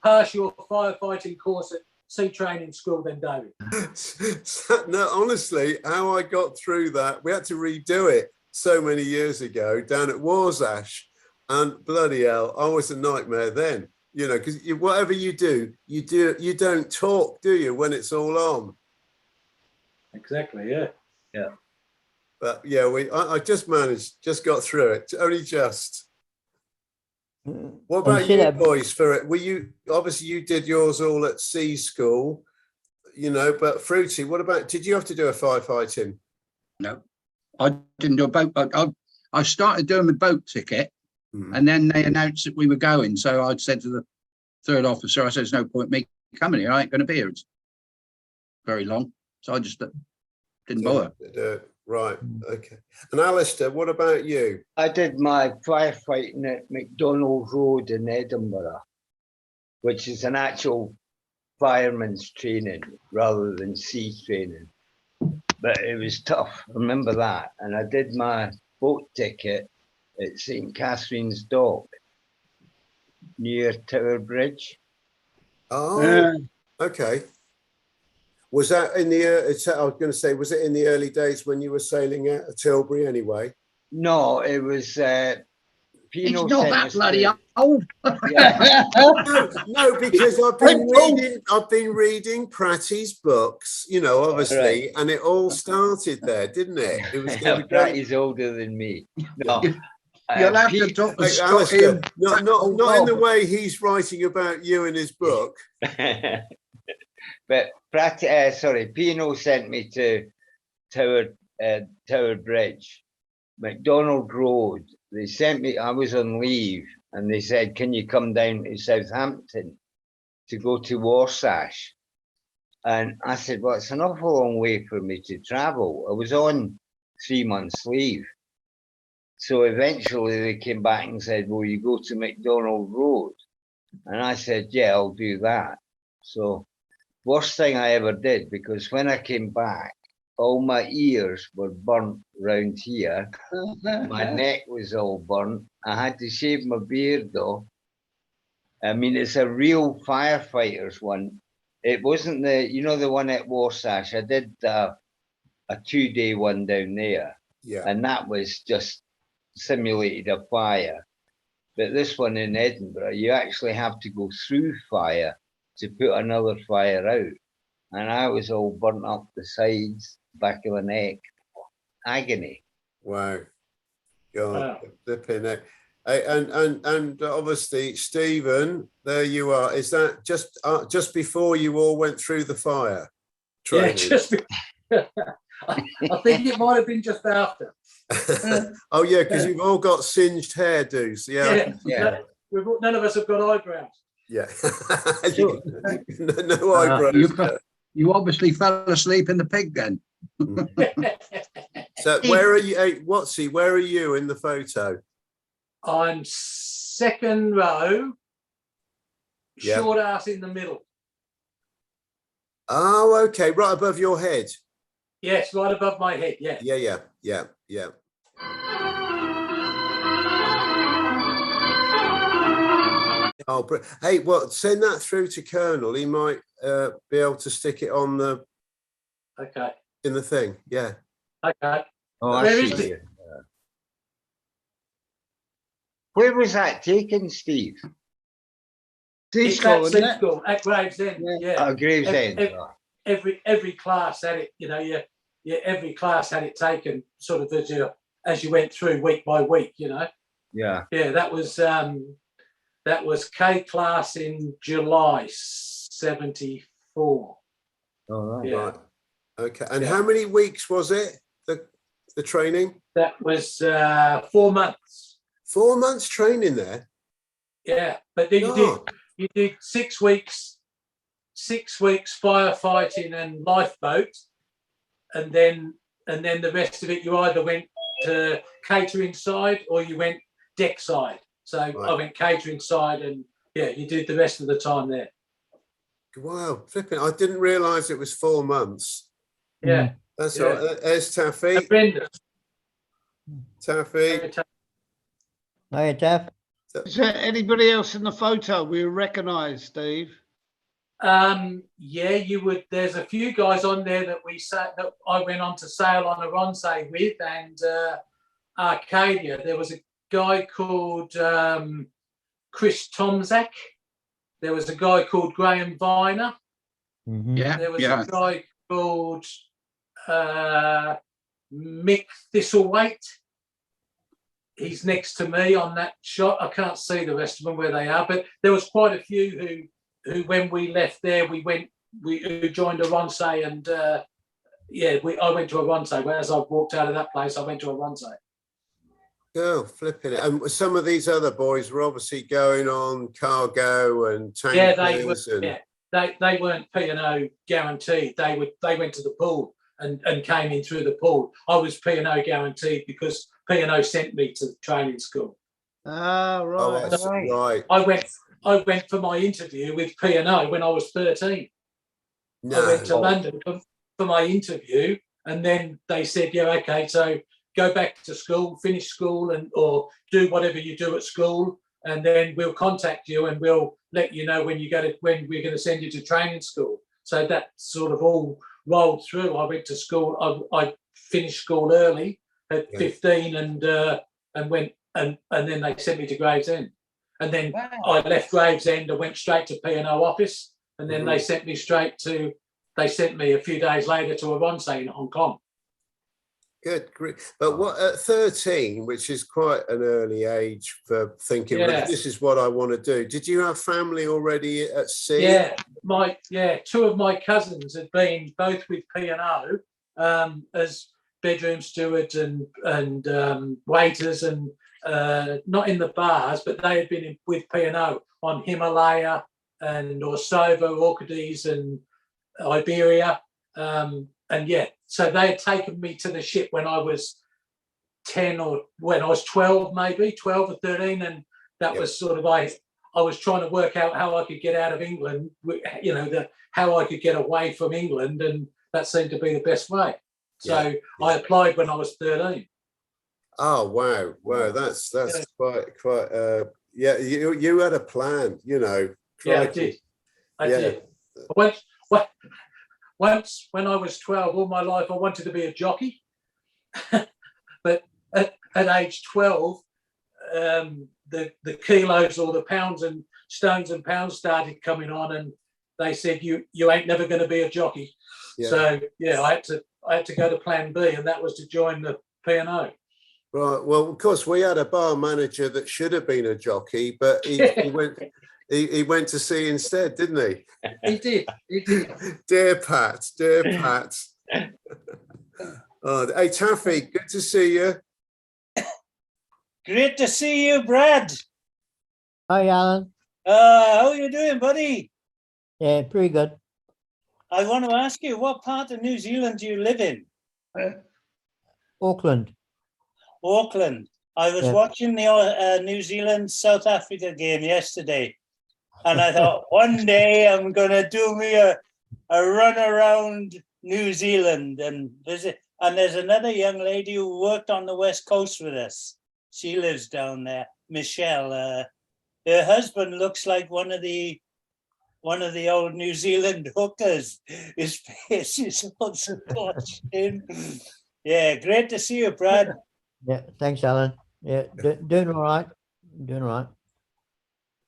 S4: pass your firefighting course at Sea Training School then, David?
S3: No, honestly, how I got through that, we had to redo it so many years ago down at Warsash, and bloody hell, I was a nightmare then. Because whatever you do, you don't talk, do you, when it's all on?
S4: Exactly, yeah.
S3: But yeah, I just got through it, only just. What about you boys for it? Were you, obviously you did yours all at sea school, you know, but Fruity, what about, did you have to do a firefighting?
S2: No, I didn't do a boat. I started doing the boat ticket, and then they announced that we were going. So I said to the third officer, I said, "There's no point me coming here. I ain't going to be here. It's very long." So I just didn't bother.
S3: Right. Okay. And Alistair, what about you?
S5: I did my firefighting at McDonald Road in Edinburgh, which is an actual fireman's training rather than sea training. But it was tough, I remember that. And I did my boat ticket at St. Catherine's Dock near Tower Bridge.
S3: Oh, okay. Was that in the, I was going to say, was it in the early days when you were sailing out of Tilbury anyway?
S5: No, it was
S2: He's not that bloody old.
S5: Yeah.
S3: No, because I've been reading Pratty's books, you know, obviously, and it all started there, didn't it? It was
S5: Pratty's older than me. No.
S2: You'll have to talk to
S3: Alistair, not in the way he's writing about you in his book.
S5: But Pino sent me to Tower Bridge, McDonald Road. They sent me, I was on leave, and they said, "Can you come down to Southampton to go to Warsash?" And I said, "Well, it's an awful long way for me to travel." I was on 3 months leave. So eventually they came back and said, "Will you go to McDonald Road?" And I said, "Yeah, I'll do that." So worst thing I ever did, because when I came back, all my ears were burnt round here. My neck was all burnt. I had to shave my beard though. I mean, it's a real firefighter's one. It wasn't the one at Warsash. I did a 2-day one down there.
S3: Yeah.
S5: And that was just simulated a fire. But this one in Edinburgh, you actually have to go through fire to put another fire out. And I was all burnt up the sides, back of the neck. Agony.
S3: Wow. God, flipping it. And obviously, Stephen, there you are. Is that just before you all went through the fire training?
S4: Yeah, I think it might have been just after.
S3: Oh yeah, because you've all got singed hairdos.
S5: Yeah.
S4: None of us have got eyebrows.
S3: Yeah. No eyebrows.
S2: You obviously fell asleep in the pig then.
S3: So where are you? Hey, Watsy, where are you in the photo?
S4: I'm second row, short ass in the middle.
S3: Oh, okay, right above your head.
S4: Yes, right above my head. Yeah.
S3: Yeah. Oh, hey, well, send that through to Colonel. He might be able to stick it on the.
S4: Okay.
S3: In the thing, yeah.
S4: Okay.
S5: Oh, I see. Where was that taken, Steve?
S4: It's at Sea School at Gravesend. Yeah.
S5: Oh, Gravesend.
S4: Every class had it. You know, every class had it taken sort of as you went through week by week. You know.
S5: Yeah.
S4: Yeah, that was K class in July '74.
S5: Oh, right.
S4: Yeah.
S3: Right. Okay. And how many weeks was it? The training?
S4: That was 4 months.
S3: 4 months training there.
S4: Yeah, but then you did 6 weeks. 6 weeks firefighting and lifeboat, and then the rest of it you either went to catering side or you went deck side. So right. I went catering side, and yeah, you did the rest of the time there.
S3: Wow, flipping! I didn't realise it was 4 months.
S4: Yeah,
S3: that's all right. There's Taffy. Taffy.
S6: Hi, Taff.
S1: Is there anybody else in the photo we recognise, Steve?
S4: Yeah, you would. There's a few guys on there that I went on to sail on a Ronsay with, and Arcadia. There was a guy called Chris Tomzak. There was a guy called Graham Viner.
S6: Mm-hmm.
S2: Yeah.
S4: There was a guy called Mick Thistlethwaite. he's next to me on that shot. I can't see the rest of them where they are, but there was quite a few who when we left there, who joined a Ronse, and I went to a Ronse. As I walked out of that place, I went to a Ronse.
S3: Oh, flipping it. And some of these other boys were obviously going on cargo and tankers.
S4: They weren't P&O guaranteed. They went to the pool and came in through the pool. I was P&O guaranteed because P&O sent me to the training school.
S1: Ah, right.
S3: Oh, right.
S4: I went for my interview with P&O when I was 13.
S3: No.
S4: I went to London for my interview, and then they said, "Yeah, okay, so go back to school, finish school, or do whatever you do at school, and then we'll contact you and we'll let you know when we're going to send you to training school." So that sort of all rolled through. I went to school. I finished school early at 15, and went and then they sent me to Gravesend, and then I left Gravesend and went straight to P&O office, and then they sent me a few days later to a Ronse in Hong Kong.
S3: Good, great. But what at 13, which is quite an early age for thinking, well, this is what I want to do. Did you have family already at sea?
S4: Yeah, two of my cousins had been both with P&O as bedroom stewards and waiters, and not in the bars, but they had been with P&O on Himalaya and Orsova, Orchides and Iberia. So they had taken me to the ship when I was 10 or when I was 12, maybe 12 or 13. And that was sort of, I was trying to work out how I could get out of England, how I could get away from England. And that seemed to be the best way. So I applied when I was 13.
S3: Oh, wow. Wow. That's quite, you had a plan,
S4: Yeah, I did. I did. Once, when I was 12, all my life, I wanted to be a jockey. But at age 12, the kilos or the pounds and stones and pounds started coming on, and they said, you ain't never going to be a jockey. Yeah. So, I had to go to plan B, and that was to join the P&O.
S3: Right. Well, of course, we had a bar manager that should have been a jockey, but he went... He went to sea instead, didn't he?
S4: He did.
S3: Dear Pat. Oh, hey, Taffy, good to see you.
S7: Great to see you, Brad.
S6: Hi, Alan.
S7: How are you doing, buddy?
S6: Yeah, pretty good.
S7: I want to ask you, what part of New Zealand do you live in?
S6: Auckland.
S7: Auckland. I was watching the New Zealand-South Africa game yesterday. And I thought, one day I'm going to do me a run around New Zealand and visit. And there's another young lady who worked on the West Coast with us. She lives down there, Michelle. Her husband looks like one of the old New Zealand hookers. His face is all scorched in. Yeah, great to see you, Brad.
S6: Yeah, thanks, Alan. Yeah, doing all right. Doing all right.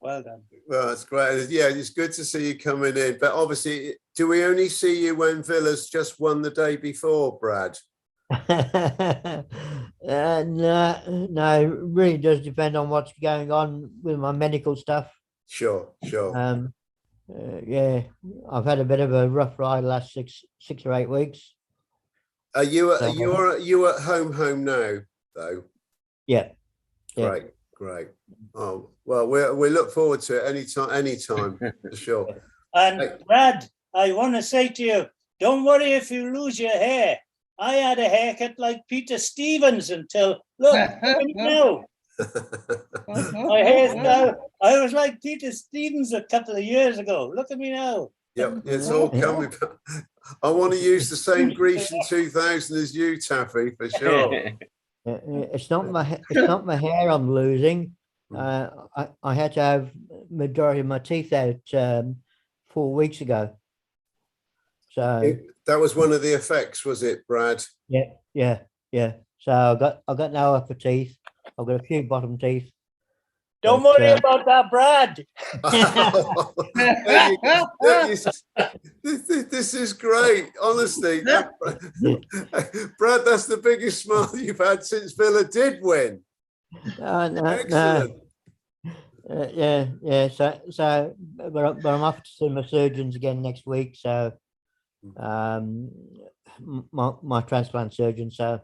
S7: Well done.
S3: Well, that's great. Yeah, it's good to see you coming in. But obviously, do we only see you when Villa's just won the day before, Brad?
S6: No, it really does depend on what's going on with my medical stuff.
S3: Sure.
S6: Yeah, I've had a bit of a rough ride the last six or 8 weeks.
S3: Are you at home now, though?
S6: Yeah.
S3: Great. Oh, well, we look forward to it anytime for sure.
S7: And Brad, I want to say to you, don't worry if you lose your hair. I had a haircut like Peter Stevens until, look now. My hair's now, I was like Peter Stevens a couple of years ago. Look at me now.
S3: Yeah, it's all coming. I want to use the same Grecian 2000 as you, Taffy, for sure.
S6: It's not my hair I'm losing. I had to have majority of my teeth out 4 weeks ago. So
S3: that was one of the effects, was it, Brad?
S6: Yeah. So I got no upper teeth. I've got a few bottom teeth.
S7: Don't worry about that, Brad.
S3: This is great, honestly. Brad, that's the biggest smile you've had since Villa did win.
S6: No.
S3: Excellent.
S6: Yeah. So, but I'm off to see my surgeons again next week. So, my transplant surgeon. So,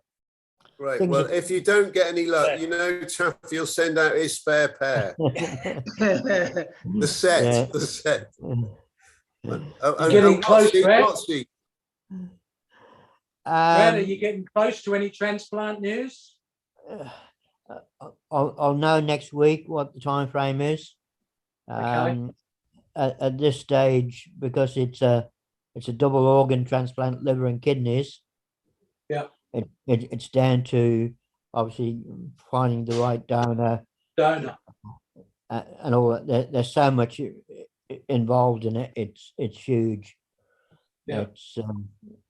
S3: Right.
S6: things
S3: Well,
S6: are-
S3: if you don't get any luck, you know, Chaffy will send out his spare pair. The set.
S6: Yeah.
S3: The set. And
S4: getting close, Brad?
S3: what's he?
S4: Brad, are you getting close to any transplant news?
S6: I'll know next week what the time frame is.
S4: Okay.
S6: At this stage, because it's a double organ transplant, liver and kidneys.
S4: Yeah.
S6: It's down to obviously finding the right donor
S4: Donor.
S6: and all that. There's so much involved in it. It's huge.
S4: Yeah.
S6: It's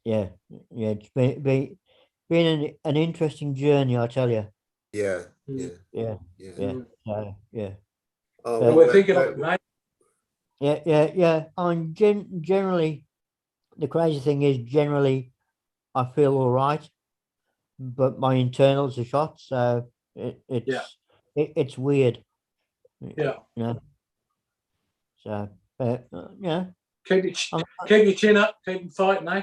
S6: it's been an interesting journey, I tell you.
S3: Yeah.
S6: Yeah. So, yeah.
S3: Oh,
S6: But-
S4: We're thinking of it, mate.
S6: Yeah. Generally, the crazy thing is generally I feel all right, but my internals are shot, so it's weird.
S4: Yeah.
S6: You know. So, yeah.
S4: Keep your chin up, keep fighting, eh?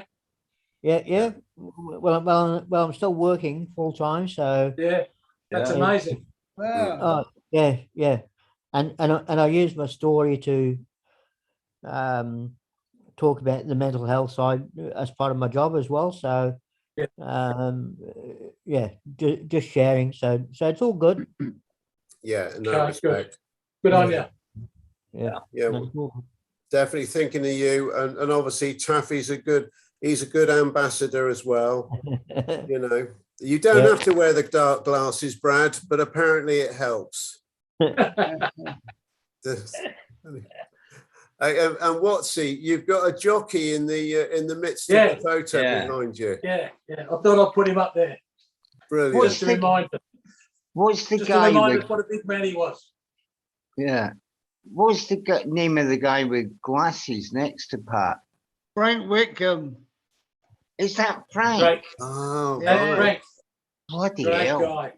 S6: Yeah. Well, I'm still working full time, so
S4: Yeah. That's
S5: Yeah.
S4: amazing.
S1: Wow.
S6: yeah. And I use my story to talk about the mental health side as part of my job as well. So just sharing. So it's all good.
S3: Yeah, in that
S4: Okay,
S3: respect.
S4: Good on you.
S6: Yeah.
S3: Yeah,
S6: No, it's all
S3: definitely thinking of you. And obviously Taffy's he's a good ambassador as well.
S6: good.
S3: You know, you don't
S6: Yeah.
S3: have to wear the dark glasses, Brad, but apparently it helps. And Watsy, you've got a jockey in the midst of the photo behind you.
S4: Yeah. I thought I'd put him up there.
S3: Brilliant.
S4: Just to remind us.
S5: What's the
S4: Just to
S5: guy
S4: remind
S5: with?
S4: us what a big man he was.
S5: Yeah. What's the name of the guy with glasses next to Pat?
S1: Frank Wickham.
S5: Is that Frank?
S4: Great.
S3: Oh,
S1: Yeah.
S3: right.
S4: Frank,
S5: Bloody
S4: great
S5: hell.
S4: guy.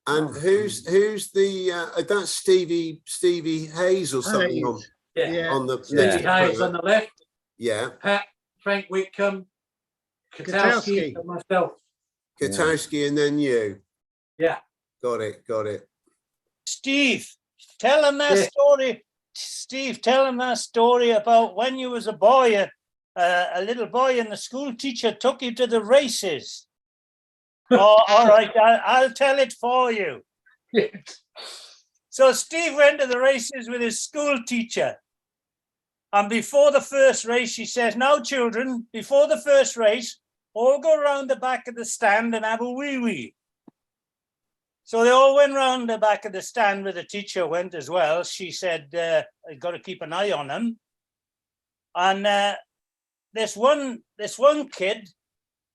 S3: And who's the that's Stevie Hayes or something on
S1: Hayes.
S4: Yeah.
S3: on the
S5: Yeah.
S3: next to
S4: Hayes on
S3: Brad.
S4: the left,
S3: Yeah,
S4: Pat, Frank Whitcomb, Katowski,
S1: Katowski.
S4: and myself.
S3: Katowski and then you.
S4: Yeah.
S3: Got it.
S7: Steve, tell him that
S4: Yeah.
S7: story. Steve, tell him that story about when you was a boy, a little boy, and the school teacher took you to the races. Oh, all right, I'll tell it for you. So Steve went to the races with his school teacher. And before the first race, she says, "Now, children, before the first race, all go around the back of the stand and have a wee-wee." So they all went round the back of the stand where the teacher went as well. She said, "I've got to keep an eye on him." And this one kid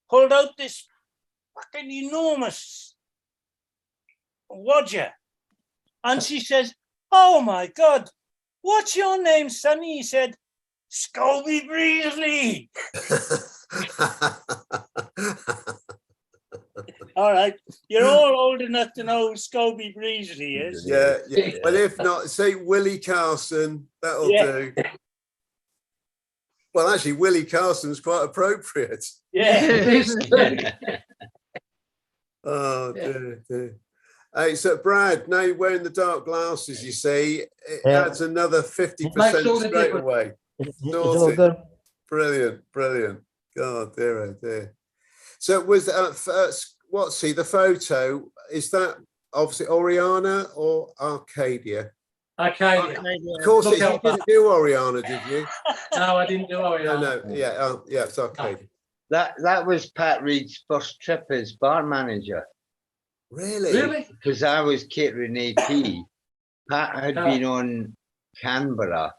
S7: pulled out this fucking enormous wadger. And she says, "Oh my God, what's your name, Sonny?" He said, "Scobie Breesley." All right, you're all old enough to know who Scobie Breesley is.
S3: Yeah. Well, if not, say Willie Carson. That'll do. Well, actually, Willie Carson's quite appropriate.
S7: Yeah.
S3: Oh dear. Hey, so Brad, now you're wearing the dark glasses, you see, it
S6: Yeah.
S3: adds another 50%
S4: Makes all the
S3: straight
S4: difference.
S3: away.
S6: It's all
S3: Sorted.
S6: good.
S3: Brilliant. God, dear, oh dear. So was what's the photo? Is that obviously Oriana or Arcadia?
S4: Arcadia.
S3: Of course,
S4: Look
S3: you
S4: out,
S3: didn't do Oriana, did you?
S4: No, I didn't do Oriana.
S3: No. Yeah, it's Arcadia.
S5: That was Pat Reed's first trip as bar manager.
S3: Really?
S5: Because I was catering AP. Pat had been on Canberra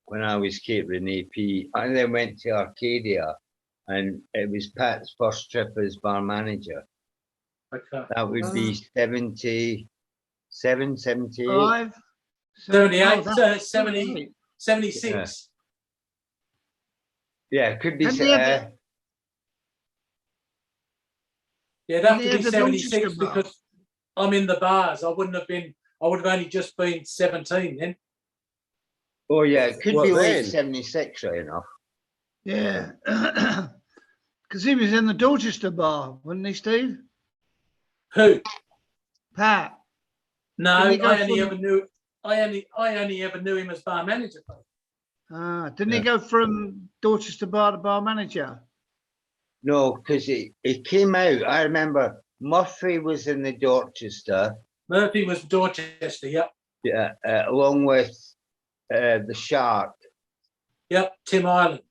S5: when I was catering AP. I then went to Arcadia, and it was Pat's first trip as bar manager.
S4: Okay.
S5: That would be 77, 78.
S1: 5.
S4: 78,
S1: Oh, that's
S4: 70, 76.
S5: Yeah, it could be.
S1: Hadn't he ever-
S4: Yeah, it'd have
S1: Didn't
S4: to
S1: he
S4: be
S1: have the
S4: 76
S1: Dorchester bar?
S4: because I'm in the bars. I would have only just been 17 then.
S5: Oh yeah, it could
S3: What
S5: be
S3: then?
S5: late 76, right enough.
S1: Yeah. Because he was in the Dorchester bar, wasn't he, Steve?
S4: Who?
S1: Pat.
S4: No,
S1: Didn't he go
S4: I only
S1: from-
S4: ever knew. I only ever knew him as bar manager.
S1: Didn't he go from Dorchester bar to bar manager?
S5: No, because it came out. I remember Murphy was in the Dorchester,
S4: Murphy was Dorchester. Yep.
S5: along with the Shark.
S4: Yep. Tim Island.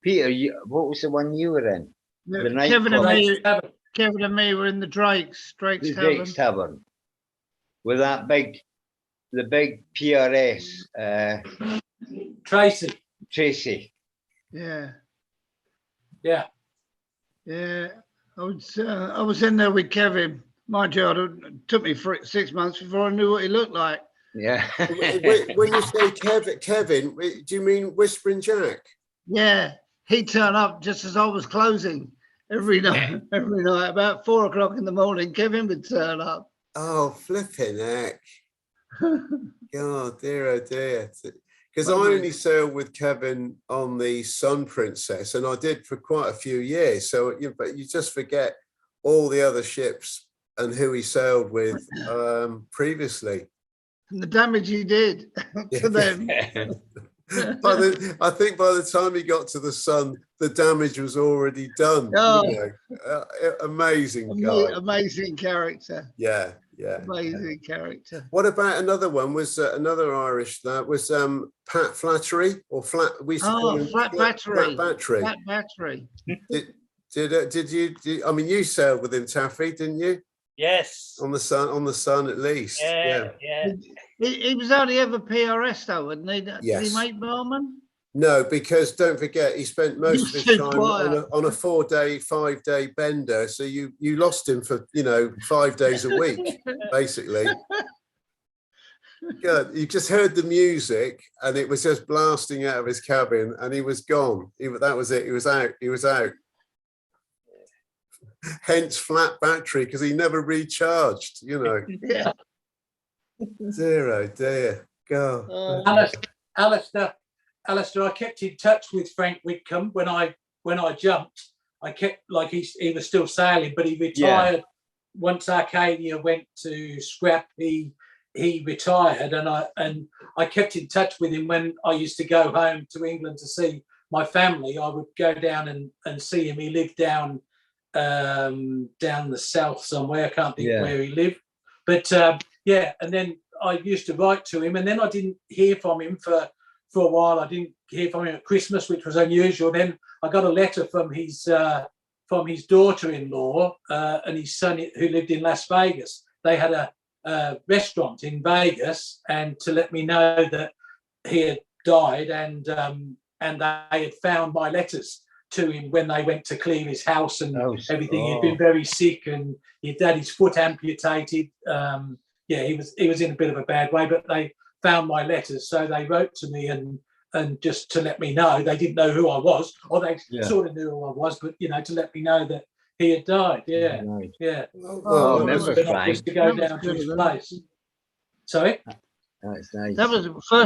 S5: Peter, what was the one you were in? The
S1: Kevin and
S5: nightclub.
S1: me,
S4: Tavern.
S1: Kevin and me were in the Drake's
S5: The
S1: Tavern.
S5: Drake's Tavern. With the big PRS,
S4: Tracy.
S5: Tracy.
S1: Yeah,
S4: Yeah.
S1: yeah. I was in there with Kevin. Mind you, it took me 6 months before I knew what he looked like.
S5: Yeah.
S3: When you say Kevin, do you mean Whispering Jack?
S1: Yeah, he'd turn up just as I was closing every night. Every night, about 4 o'clock in the morning, Kevin would turn up.
S3: Oh, flipping heck. God, dear, oh dear. Because I only sailed with Kevin on the Sun Princess, and I did for quite a few years. So, but you just forget all the other ships and who he sailed with previously.
S1: And the damage he did to them.
S3: I think by the time he got to the Sun, the damage was already done.
S1: Oh.
S3: Amazing guy.
S1: Amazing character.
S3: Yeah.
S1: Amazing character.
S3: What about another one? Was another Irish that was Pat Flattery or Flat? We used to call him
S1: Flat Battery.
S3: Flat Battery.
S1: Flat Battery.
S3: Did you? I mean, you sailed with him, Taffy, didn't you?
S7: Yes.
S3: On the Sun at least.
S7: Yeah.
S1: He was only ever PRS though, wasn't he? Did
S3: Yes.
S1: he make barman?
S3: No, because don't forget, he spent most of his time on a 4-day, 5-day bender. So you lost him for 5 days a week, basically. Good. You just heard the music, and it was just blasting out of his cabin, and he was gone. That was it. He was out. He was out. Hence flat battery, because he never recharged.
S1: Yeah.
S3: Dear. God.
S4: Alistair, I kept in touch with Frank Whitcomb when I jumped. I kept he was still sailing, but he retired once Arcadia went to scrap. He retired, and I kept in touch with him when I used to go home to England to see my family. I would go down and see him. He lived down the south somewhere. I can't think where he lived, but and then I used to write to him, and then I didn't hear from him for a while. I didn't hear from him at Christmas, which was unusual. Then I got a letter from his daughter-in-law and his son, who lived in Las Vegas. They had a restaurant in Vegas, and to let me know that he had died, and they had found my letters to him when they went to clean his house and everything. He'd been very sick, and he'd had his foot amputated. He was in a bit of a bad way, but they found my letters, so they wrote to me and just to let me know. They didn't know who I was, or they sort of knew who I was, but to let me know that he had died. Yeah.
S5: Oh, remember Frank?
S4: To go down to his place. Sorry.
S5: That's nice.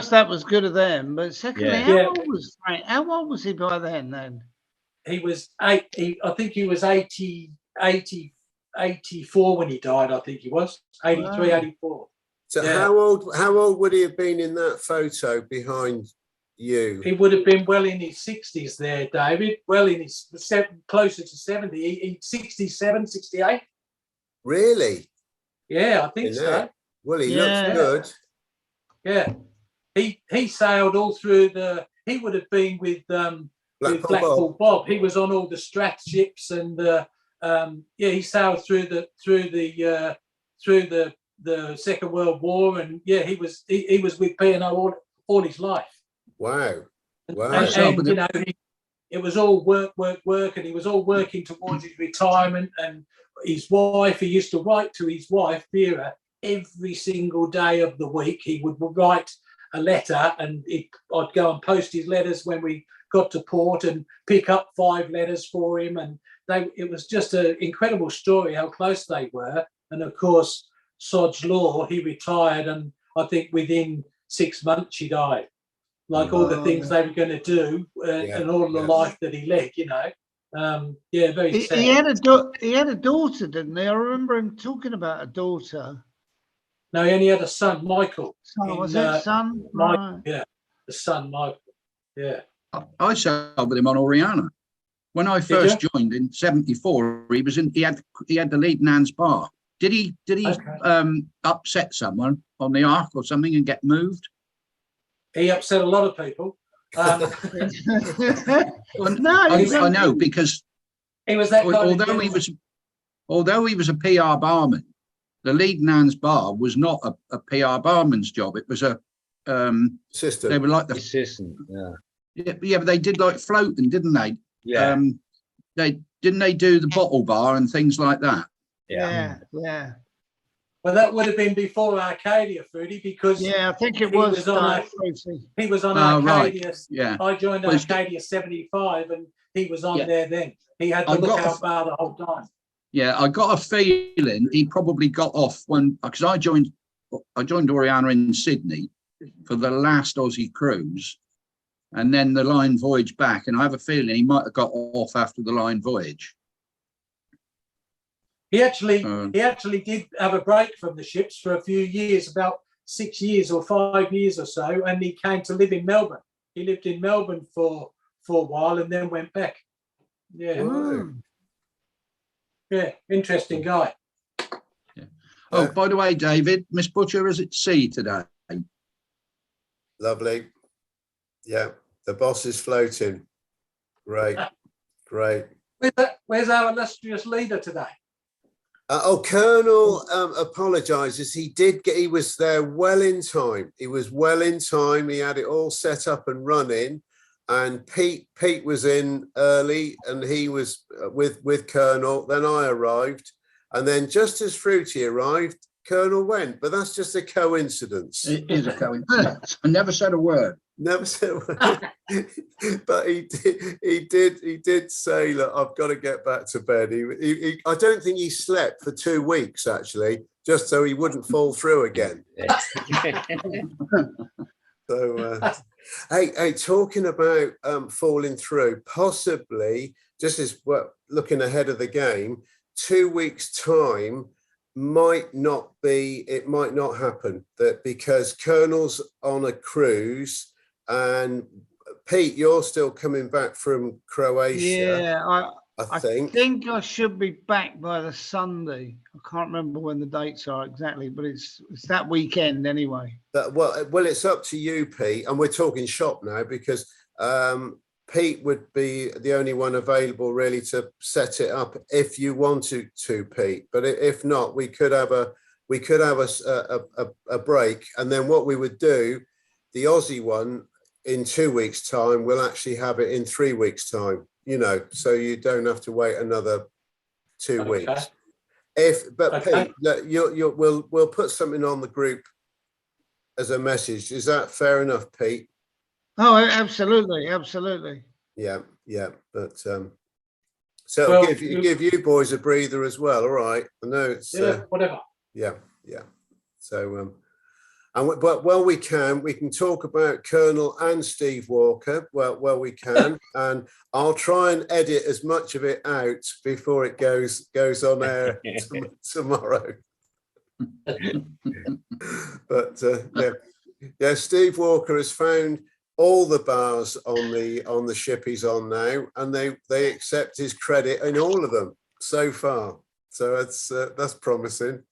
S1: That was good of them, but secondly,
S4: Yeah.
S1: how old was Frank? How old was he by then?
S4: He was I think he was 84 when he died. I think he was 83,
S1: Wow.
S4: 84.
S3: So how old would he have been in that photo behind you?
S4: He would have been well in his 60s there, David. Well in his closer to 70. He 67, 68.
S3: Really?
S4: Yeah, I think so.
S3: Well, he looks good.
S4: Yeah. He sailed all through he would have been with Blackpool Bob. He was on all the Strat ships, and he sailed through the Second World War, and he was with P&O all his life.
S3: Wow.
S4: And it was all work, and he was all working towards his retirement. And his wife, he used to write to his wife, Vera, every single day of the week. He would write a letter, and I'd go and post his letters when we got to port and pick up 5 letters for him. And it was just an incredible story how close they were. And of course, Sod's Law, he retired, and I think within 6 months he died. Like all the things they were going to do and all the life that he led, you know. Very sad.
S1: He had a daughter, didn't he? I remember him talking about a daughter.
S4: No, he only had a son, Michael.
S1: Son, was it son?
S4: Michael,
S1: Right.
S4: yeah, the son, Michael. Yeah.
S2: I sailed with him on Oriana. When I first joined in '74, he had the lead Nan's bar. Did he upset someone on the ark or something and get moved?
S4: He upset a lot of people.
S2: I know, because
S4: he was that
S2: although he was a PR barman, the lead Nan's bar was not a PR barman's job. It was a
S3: system.
S2: They were like the
S5: assistant.
S2: Yeah, but they did like floating, didn't they?
S5: Yeah.
S2: They do the bottle bar and things like that.
S1: Yeah.
S4: Well, that would have been before Arcadia, Fruity, because
S1: I think it was on
S4: he was on Arcadia.
S2: Right. Yeah,
S4: I joined Arcadia '75, and he was on there then. He had the lookout bar the whole time.
S2: Yeah, I got a feeling he probably got off because I joined Oriana in Sydney for the last Aussie cruise, and then the line voyage back, and I have a feeling he might have got off after the line voyage.
S4: He actually did have a break from the ships for a few years, about 6 years or 5 years or so, and he came to live in Melbourne. He lived in Melbourne for a while and then went back. Yeah.
S3: Wow.
S4: Yeah, interesting guy.
S2: Yeah. Oh, by the way, David, Miss Butcher is at sea today.
S3: Lovely. Yeah, the boss is floating. Great.
S4: Where's our illustrious leader today?
S3: Colonel apologises. He was there well in time. He was well in time. He had it all set up and running. And Pete was in early, and he was with Colonel. Then I arrived, and then just as Fruity arrived, Colonel went. But that's just a coincidence.
S2: It is a coincidence. I never said a word.
S3: Never said a word. But he did say, look, I've got to get back to bed. I don't think he slept for 2 weeks, actually, just so he wouldn't fall through again. So, hey, talking about falling through, possibly, just as looking ahead of the game, 2 weeks' time might not happen, that because Colonel's on a cruise. And Pete, you're still coming back from Croatia.
S1: Yeah,
S3: I think
S1: I should be back by the Sunday. I can't remember when the dates are exactly, but it's that weekend anyway.
S3: Well, it's up to you, Pete. And we're talking shop now because Pete would be the only one available really to set it up if you wanted to, Pete. But if not, we could have a break, and then what we would do, the Aussie one, in 2 weeks' time, we'll actually have it in 3 weeks' time, so you don't have to wait another 2 weeks. Pete, we'll put something on the group as a message. Is that fair enough, Pete?
S1: Oh, absolutely.
S3: Yeah. But so give you boys a breather as well. All right. I know it's
S4: whatever.
S3: Yeah. So but we can talk about Colonel and Steve Walker. Well, we can, and I'll try and edit as much of it out before it goes on air tomorrow. But Steve Walker has found all the bars on the ship he's on now, and they accept his credit in all of them so far. So that's promising.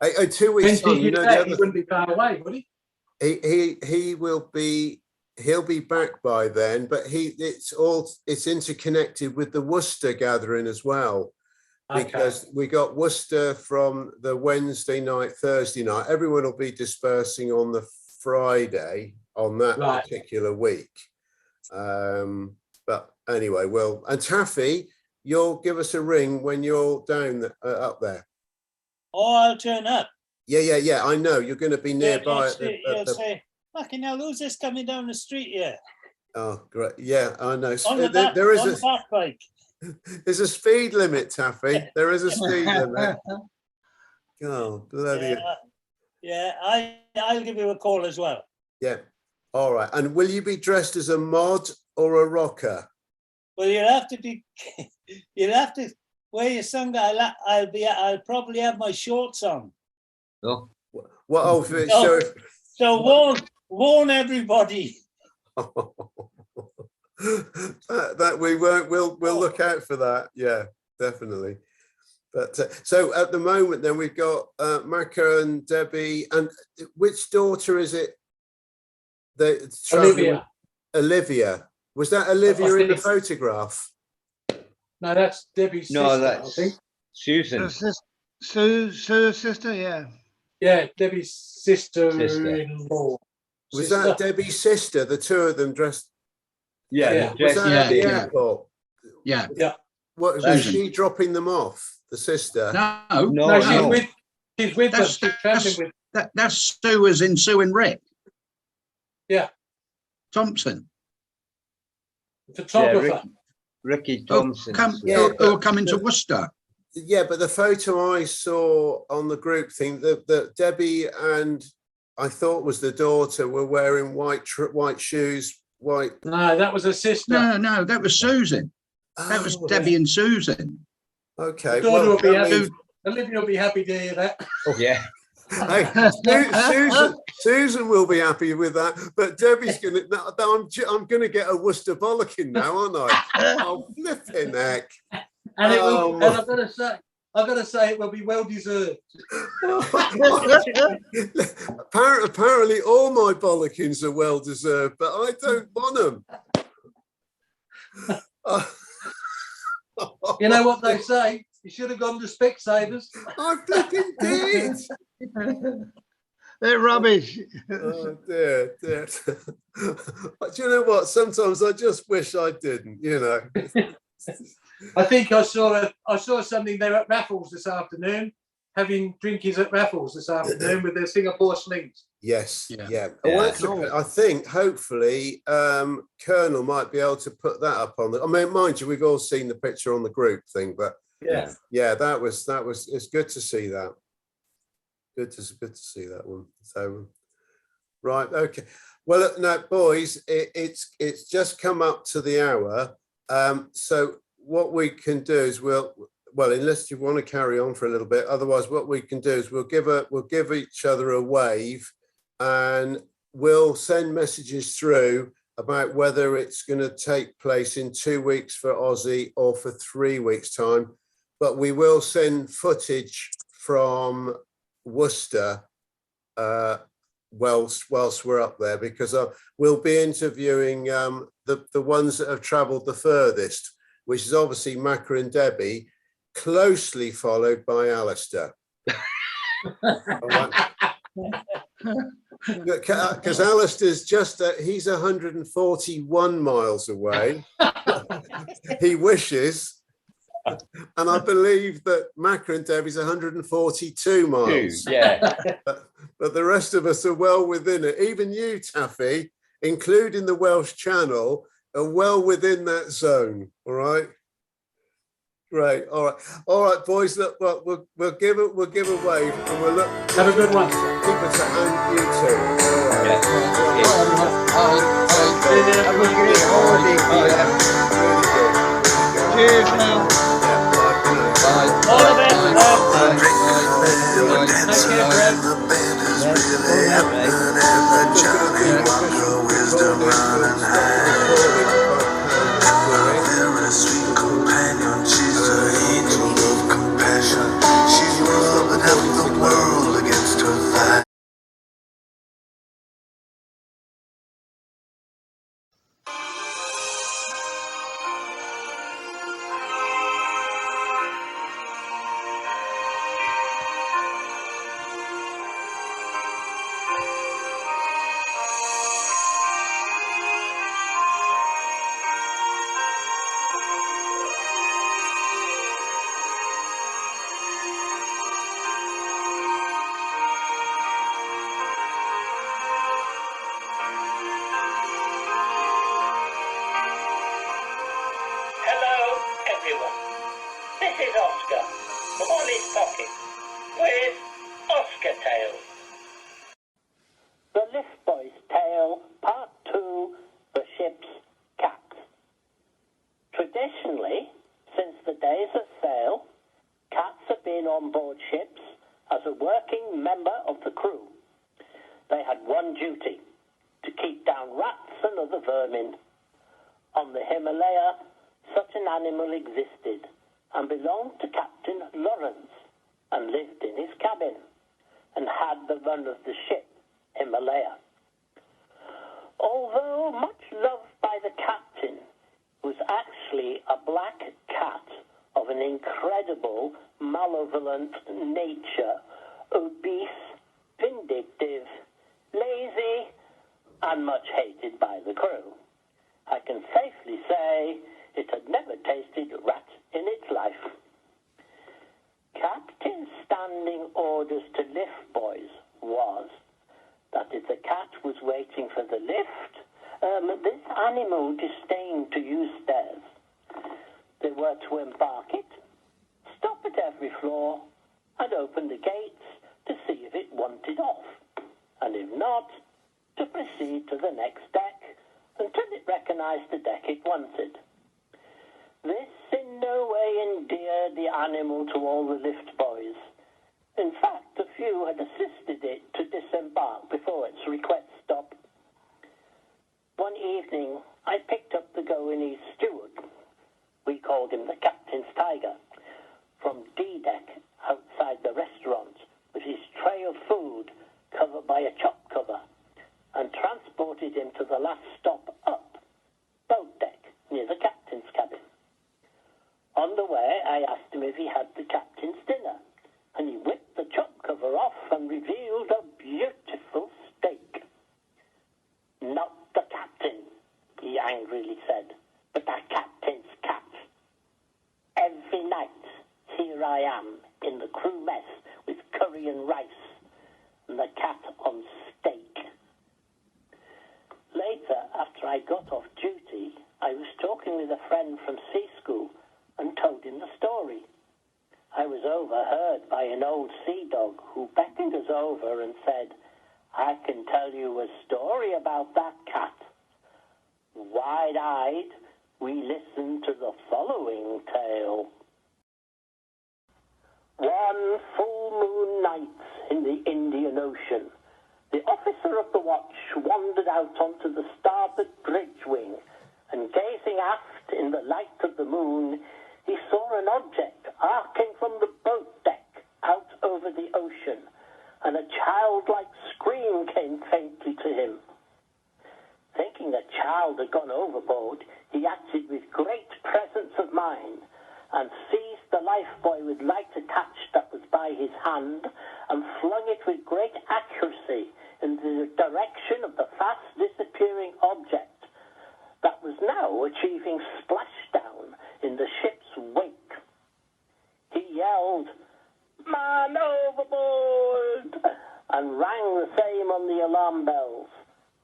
S3: 2 weeks time,
S4: he wouldn't be far away, would he?
S3: He'll be back by then, but it's interconnected with the Worcester gathering as well, because we got Worcester from the Wednesday night, Thursday night. Everyone will be dispersing on the Friday on that particular week. But anyway, and Taffy, you'll give us a ring when you're down up there.
S7: Oh, I'll turn up.
S3: Yeah. I know you're going to be nearby.
S7: You'll say, fucking hell, who's this coming down the street here?
S3: Oh, great. Yeah, I know.
S7: On the
S3: There,
S7: back,
S3: there is
S7: on
S3: a
S7: the back bike.
S3: there's a speed limit, Taffy. There is a speed limit. Oh, bloody.
S7: Yeah, I'll give you a call as well.
S3: Yeah. All right. And will you be dressed as a mod or a rocker?
S7: Well, you'll have to be. You'll have to wear your sunglasses. I'll probably have my shorts on.
S5: Oh,
S3: Well, oh,
S7: So warn everybody.
S3: that we won't. We'll look out for that. Yeah, definitely. But so at the moment, then we've got Macca and Debbie, and which daughter is it?
S4: Olivia.
S3: Olivia. Was that Olivia in the photograph?
S4: No, that's Debbie's
S5: no,
S4: sister,
S5: that's
S4: I think.
S5: Susan.
S1: Sue's sister, yeah.
S4: Yeah, Debbie's sister-in-law.
S3: Was that Debbie's sister? The two of them dressed.
S5: Yeah,
S4: Yeah.
S3: Was that at the
S2: Yeah.
S3: airport?
S2: Yeah.
S4: Yeah.
S3: What was
S2: Susan.
S3: she dropping them off? The sister.
S2: No,
S4: No, she's
S5: no.
S4: with them.
S2: That's-
S4: She's traveling with.
S2: that's Sue, as in Sue and Rick.
S4: Yeah.
S2: Thompson.
S4: Photographer.
S5: Ricky
S2: Oh,
S5: Thompson.
S2: who are coming to Worcester.
S3: Yeah, but the photo I saw on the group thing, that Debbie and I thought was the daughter were wearing white shoes, white.
S4: No, that was her sister.
S2: No, that was Susan. That was
S3: Oh,
S2: Debbie and Susan.
S3: Okay.
S4: Daughter will be
S3: that
S4: happy.
S3: means-
S4: Olivia will be happy to hear that.
S5: Yeah.
S3: Hey, Susan will be happy with that, but Debbie's gonna. I'm gonna get a Worcester bollocking now, aren't I? Oh, flipping heck!
S4: And it will,
S3: Oh,
S4: and I've got to say, it will be well deserved.
S3: Apparently, all my bollockings are well deserved, but I don't want them.
S4: You know what they say? You should have gone to Specsavers.
S3: I flipping did.
S1: They're rubbish.
S3: Oh dear. But you know what? Sometimes I just wish I didn't. You know.
S4: I think I saw something there at Raffles this afternoon, having drinkies at Raffles this afternoon with their Singapore slings.
S3: Yes.
S2: Yeah.
S3: Yeah.
S5: Yeah.
S3: Well, I think hopefully Colonel might be able to put that up on the. I mean, mind you, we've all seen the picture on the group thing, but yeah, that was. It's good to see that. Good to see that one. So, right, okay. Well, now, boys, it's just come up to the hour. So what we can do is well, unless you want to carry on for a little bit, otherwise, what we can do is we'll give each other a wave, and we'll send messages through about whether it's going to take place in 2 weeks for Aussie or for 3 weeks' time. But we will send footage from Worcester whilst we're up there, because we'll be interviewing the ones that have travelled the furthest, which is obviously Macca and Debbie, closely followed by Alistair. Because Alistair's he's 141 miles away. He wishes. And I believe that Macca and Debbie's 142 miles.
S5: Yeah.
S3: But the rest of us are well within it. Even you, Taffy, including the Welsh Channel, are well within that zone. All right. Great. All right, boys. Look, we'll give a wave, and we'll look.
S4: Have a good one.
S3: Keep it and you too. All right.
S5: Yeah.
S1: Have a great holiday, Peter.
S3: Really good.
S1: Cheers now.
S7: All the best.
S8: duty to keep down rats and other vermin. On the Himalaya, such an animal existed and belonged to Captain Lawrence and lived in his cabin and had the run of the ship Himalaya. Although much loved by the captain, was actually a black cat of an incredible, malevolent nature, obese, vindictive, lazy, and much hated by the crew. I can safely say it had never tasted rat in its life. Captain's standing orders to lift boys was that if the cat was waiting for the lift, this animal disdained to use stairs. They were to embark it, stop at every floor, and open the gates to see if it wanted off, and if not, to proceed to the next deck until it recognized the deck it wanted. This in no way endeared the animal to all the lift boys. In fact, a few had assisted it to disembark before its request stop. One evening, I picked up the Goanese steward, we called him the Captain's Tiger, from D-deck outside the restaurant with his tray of food covered by a chop cover, and transported him to the last stop up, boat deck, near the captain's cabin. On the way, I asked him if he had the captain's dinner, and he whipped the chop cover off and revealed a beautiful steak. Not the captain, he angrily said, but the captain's cat. Every night, here I am in the crew mess with curry and rice, and the cat on steak. Later, after I got off duty, I was talking with a friend from sea school and told him the story. I was overheard by an old sea dog who beckoned us over and said, "I can tell you a story about that cat." Wide-eyed, we listened to the following tale. One full moon night in the Indian Ocean, the officer of the watch wandered out onto the starboard bridge wing, and gazing aft in the light of the moon, he saw an object arcing from the boat deck out over the ocean, and a childlike scream came faintly to him. Thinking a child had gone overboard, he acted with great presence of mind and seized the lifebuoy with light attached that was by his hand and flung it with great accuracy in the direction of the fast disappearing object that was now achieving splashdown in the ship's wake. He yelled, "Man overboard!" and rang the same on the alarm bells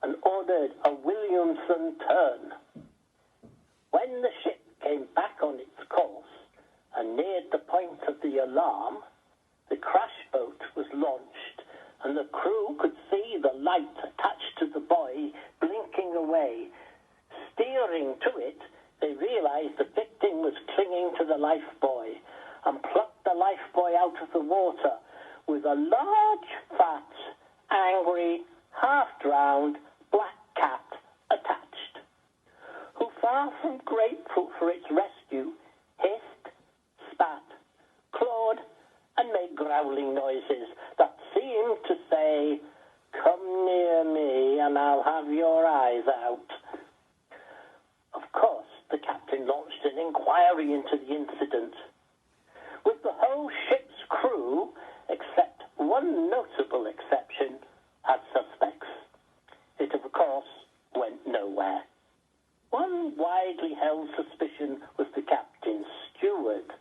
S8: and ordered a Williamson turn. When the ship came back on its course and neared the point of the alarm, the crash boat was launched, and the crew could see the light attached to the buoy blinking away. Steering to it, they realized the victim was clinging to the lifebuoy and plucked the lifebuoy out of the water with a large, fat, angry, half-drowned black cat attached, who, far from grateful for its rescue, hissed, spat, clawed, and made growling noises that seemed to say, "Come near me and I'll have your eyes out." Of course, the captain launched an inquiry into the incident. With the whole ship's crew, except one notable exception, as suspects, it of course went nowhere. One widely held suspicion was the captain's steward,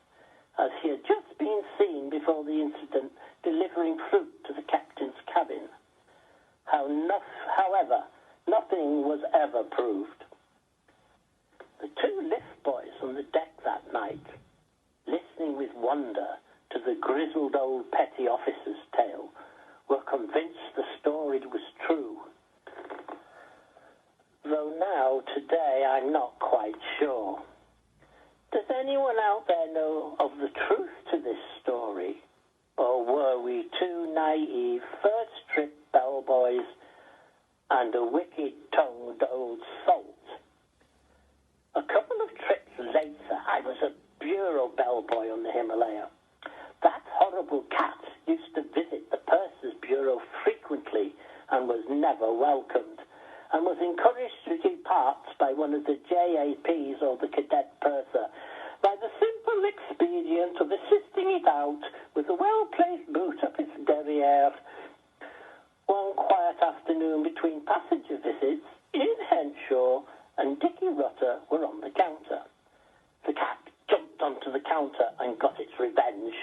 S8: as he had just been seen before the incident delivering fruit to the captain's cabin. However, nothing was ever proved. The two lift boys on the deck that night, listening with wonder to the grizzled old petty officer's tale, were convinced the story was true. Though now, today, I'm not quite sure. Does anyone out there know of the truth to this story? Or were we two naive first-trip bellboys and a wicked-tongued old salt. A couple of trips later, I was a bureau bellboy on the Himalaya. That horrible cat used to visit the purser's bureau frequently and was never welcomed, and was encouraged to depart by one of the JAPs or the cadet purser by the simple expedient of assisting it out with a well-placed boot up its derriere. One quiet afternoon between passenger visits, Ian Henshaw and Dickie Rutter were on the counter. The cat jumped onto the counter and got its revenge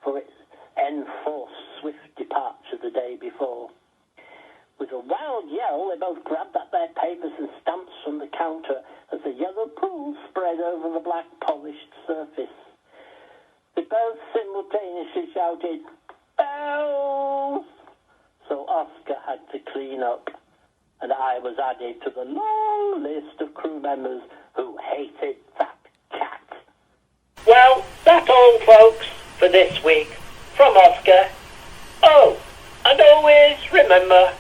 S8: for its enforced swift departure the day before. With a wild yell, they both grabbed at their papers and stamps from the counter as a yellow pool spread over the black polished surface. They both simultaneously shouted, "Bells!" So Oscar had to clean up, and I was added to the long list of crew members who hated that cat. Well, that's all, folks, for this week. From Oscar. Oh, and always remember,